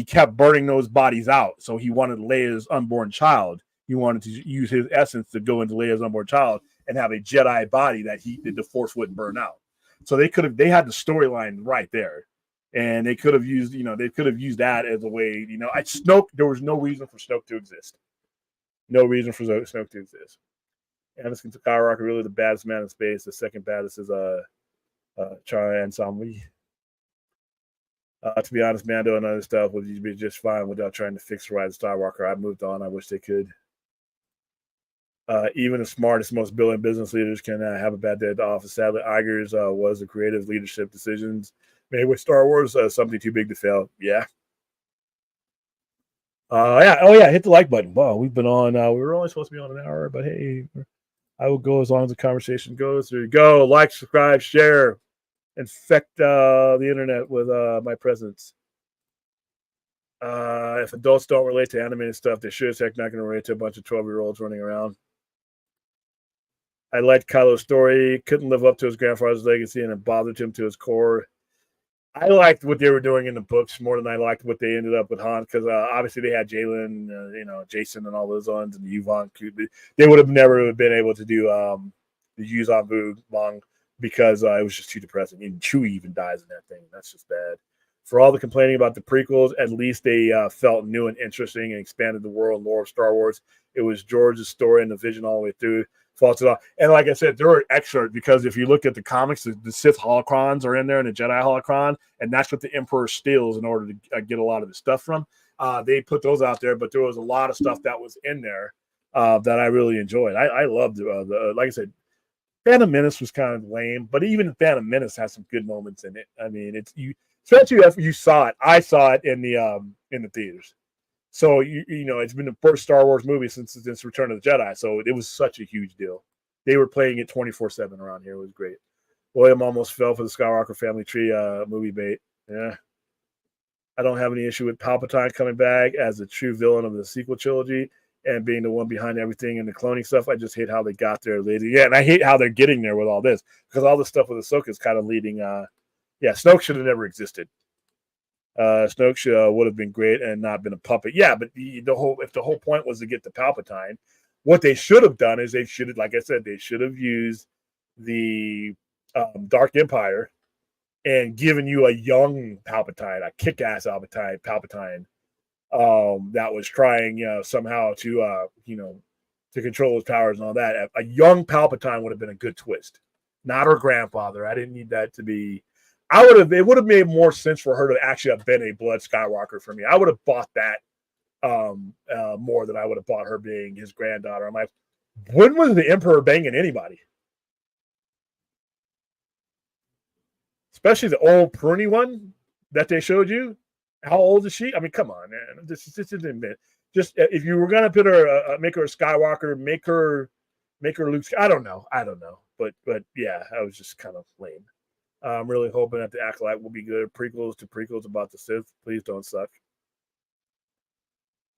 kept burning those bodies out. So he wanted Leia's unborn child. He wanted to use his essence to go into Leia's unborn child and have a Jedi body that the Force wouldn't burn out. So they had the storyline right there. And they could have used, that as a way, Snoke, there was no reason for Snoke to exist. No reason for Snoke to exist. Anakin Skywalker, really the baddest man in space. The second baddest is Char and Samwi. To be honest, Mando and other stuff would be just fine without trying to fix the Rise of Skywalker. I moved on. I wish they could. Even the smartest, most brilliant business leaders can have a bad day at the office. Sadly, Iger's was the creative leadership decisions made with Star Wars something too big to fail. Yeah. Yeah. Oh, yeah. Hit the like button. Wow, we've been on. We were only supposed to be on an hour, but hey, I will go as long as the conversation goes. There you go. Like, subscribe, share, infect the internet with my presence. If adults don't relate to animated stuff, they sure as heck not going to relate to a bunch of 12-year-olds running around. I liked Kylo's story. Couldn't live up to his grandfather's legacy, and it bothered him to his core. I liked what they were doing in the books more than I liked what they ended up with Han, because obviously they had Jalen, Jason, and all those ones, and Yuvon. They would have never been able to do the Yuzon Vu long because it was just too depressing. And Chewie even dies in that thing. That's just bad. For all the complaining about the prequels, at least they felt new and interesting and expanded the world and lore of Star Wars. It was George's story and the vision all the way through. faults it off. And like I said, there were extra because if you look at the comics, the Sith holocrons are in there and the Jedi holocron, and that's what the Emperor steals in order to get a lot of the stuff from. They put those out there, but there was a lot of stuff that was in there that I really enjoyed. I loved like I said, Phantom Menace was kind of lame, but even Phantom Menace has some good moments in it. I mean, it's you, especially after you saw it. I saw it in the theaters. So you know it's been the first Star Wars movie since Return of the Jedi, so it was such a huge deal. They were playing it 24/7 around here. It was great. William almost fell for the Skywalker family tree movie bait. Yeah, I don't have any issue with Palpatine coming back as the true villain of the sequel trilogy and being the one behind everything and the cloning stuff. I just hate how they got there later. Yeah, and I hate how they're getting there with all this because all this stuff with Ahsoka is kind of leading. Yeah, Snoke should have never existed. Snoke would have been great and not been a puppet. Yeah, but if the whole point was to get the Palpatine, what they should have done is like I said, they should have used the Dark Empire and given you a young Palpatine, a kick-ass Palpatine that was trying, somehow to control his powers and all that. A young Palpatine would have been a good twist, not her grandfather. I didn't need that to be. It would have made more sense for her to actually have been a blood Skywalker for me. I would have bought that more than I would have bought her being his granddaughter. I'm like, when was the Emperor banging anybody? Especially the old pruny one that they showed you. How old is she? I mean, come on, man. This isn't it. Just if you were gonna put her, make her a Skywalker, make her Luke. I don't know, but yeah, I was just kind of lame. I'm really hoping that the Acolyte will be good. Prequels about the Sith. Please don't suck.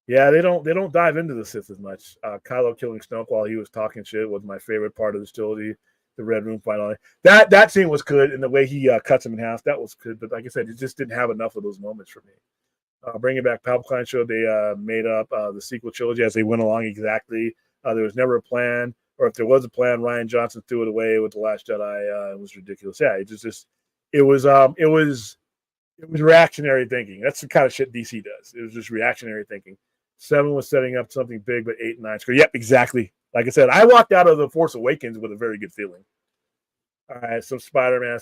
Yeah, they don't dive into the Sith as much. Kylo killing Snoke while he was talking shit was my favorite part of the trilogy. The Red Room finally. That scene was good, and the way he cuts him in half, that was good. But like I said, it just didn't have enough of those moments for me. Bringing back Palpatine show, they made up the sequel trilogy as they went along exactly. There was never a plan, or if there was a plan, Rian Johnson threw it away with The Last Jedi. It was ridiculous. Yeah, it was reactionary thinking. That's the kind of shit DC does. It was just reactionary thinking. 7 was setting up something big, but 8 and 9 screw. Yep, exactly. Like I said, I walked out of The Force Awakens with a very good feeling. All right, so Spider-Man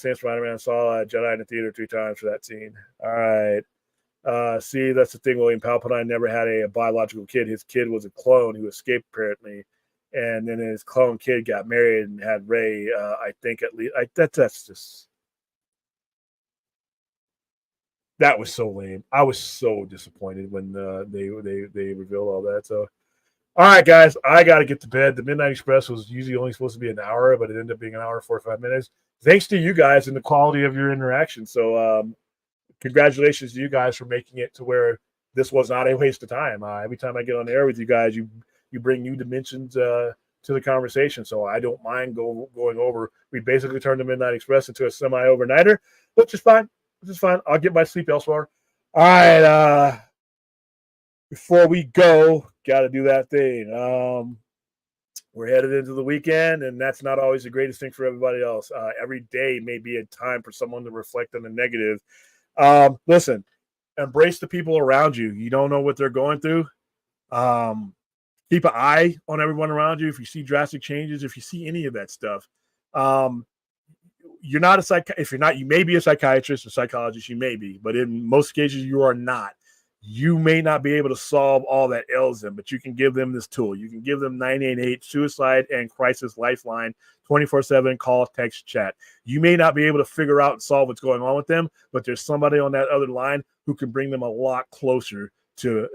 saw Jedi in the theater 3 times for that scene. All right. See, that's the thing. William Palpatine never had a biological kid. His kid was a clone who escaped, apparently. And then his clone kid got married and had Rey, I think at least. That's just... That was so lame. I was so disappointed when they revealed all that. So, all right, guys, I got to get to bed. The Midnight Express was usually only supposed to be an hour, but it ended up being an hour and 45 minutes. Thanks to you guys and the quality of your interaction. So, congratulations to you guys for making it to where this was not a waste of time. Every time I get on the air with you guys, you bring new dimensions to the conversation. So I don't mind going over. We basically turned the Midnight Express into a semi-overnighter, which is fine. I'll get my sleep elsewhere. All right. Before we go, got to do that thing. We're headed into the weekend, and that's not always the greatest thing for everybody else. Every day may be a time for someone to reflect on the negative. Listen, embrace the people around you. You don't know what they're going through. Keep an eye on everyone around you. If you see drastic changes, if you see any of that stuff, you're not if you're not, you may be a psychiatrist or psychologist, you may be, but in most cases you are not. You may not be able to solve all that ails them, but you can give them this tool. You can give them 988 suicide and crisis lifeline, 24/7 call, text, chat. You may not be able to figure out and solve what's going on with them, but there's somebody on that other line who can bring them a lot closer to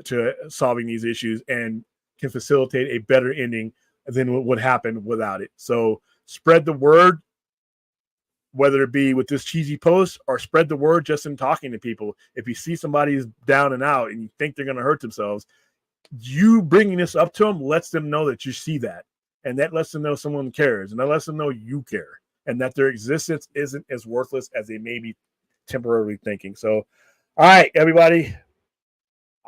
solving these issues and can facilitate a better ending than what would happen without it. So spread the word, whether it be with this cheesy post or spread the word just in talking to people. If you see somebody's down and out and you think they're going to hurt themselves, you bringing this up to them lets them know that you see that. And that lets them know someone cares. And that lets them know you care. And that their existence isn't as worthless as they may be temporarily thinking. So, all right, everybody.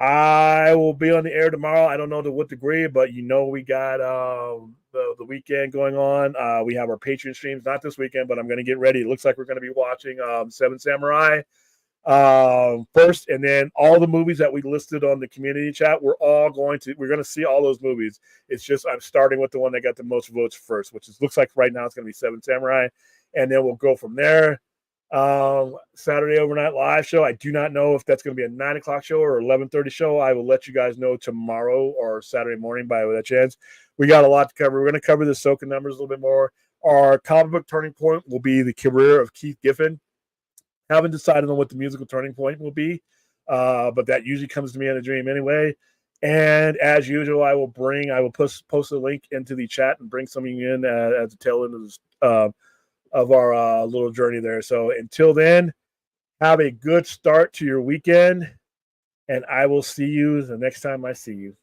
I will be on the air tomorrow. I don't know to what degree, but we got the weekend going on. We have our Patreon streams, not this weekend, but I'm going to get ready. It looks like we're going to be watching Seven Samurai. first, and then all the movies that we listed on the community chat, we're going to see all those movies. It's just I'm starting with the one that got the most votes first, which looks like right now it's going to be Seven Samurai, and then we'll go from there. Saturday overnight live show. I do not know if that's going to be a 9 o'clock show or 11:30 show. I will let you guys know tomorrow or Saturday morning by that chance. We got a lot to cover. We're going to cover the Soka numbers a little bit more. Our comic book turning point will be the career of Keith Giffen. Haven't decided on what the musical turning point will be, but that usually comes to me in a dream anyway. And as usual, I will post a link into the chat and bring something in at the tail end of this, of our little journey there. So until then, have a good start to your weekend, and I will see you the next time I see you.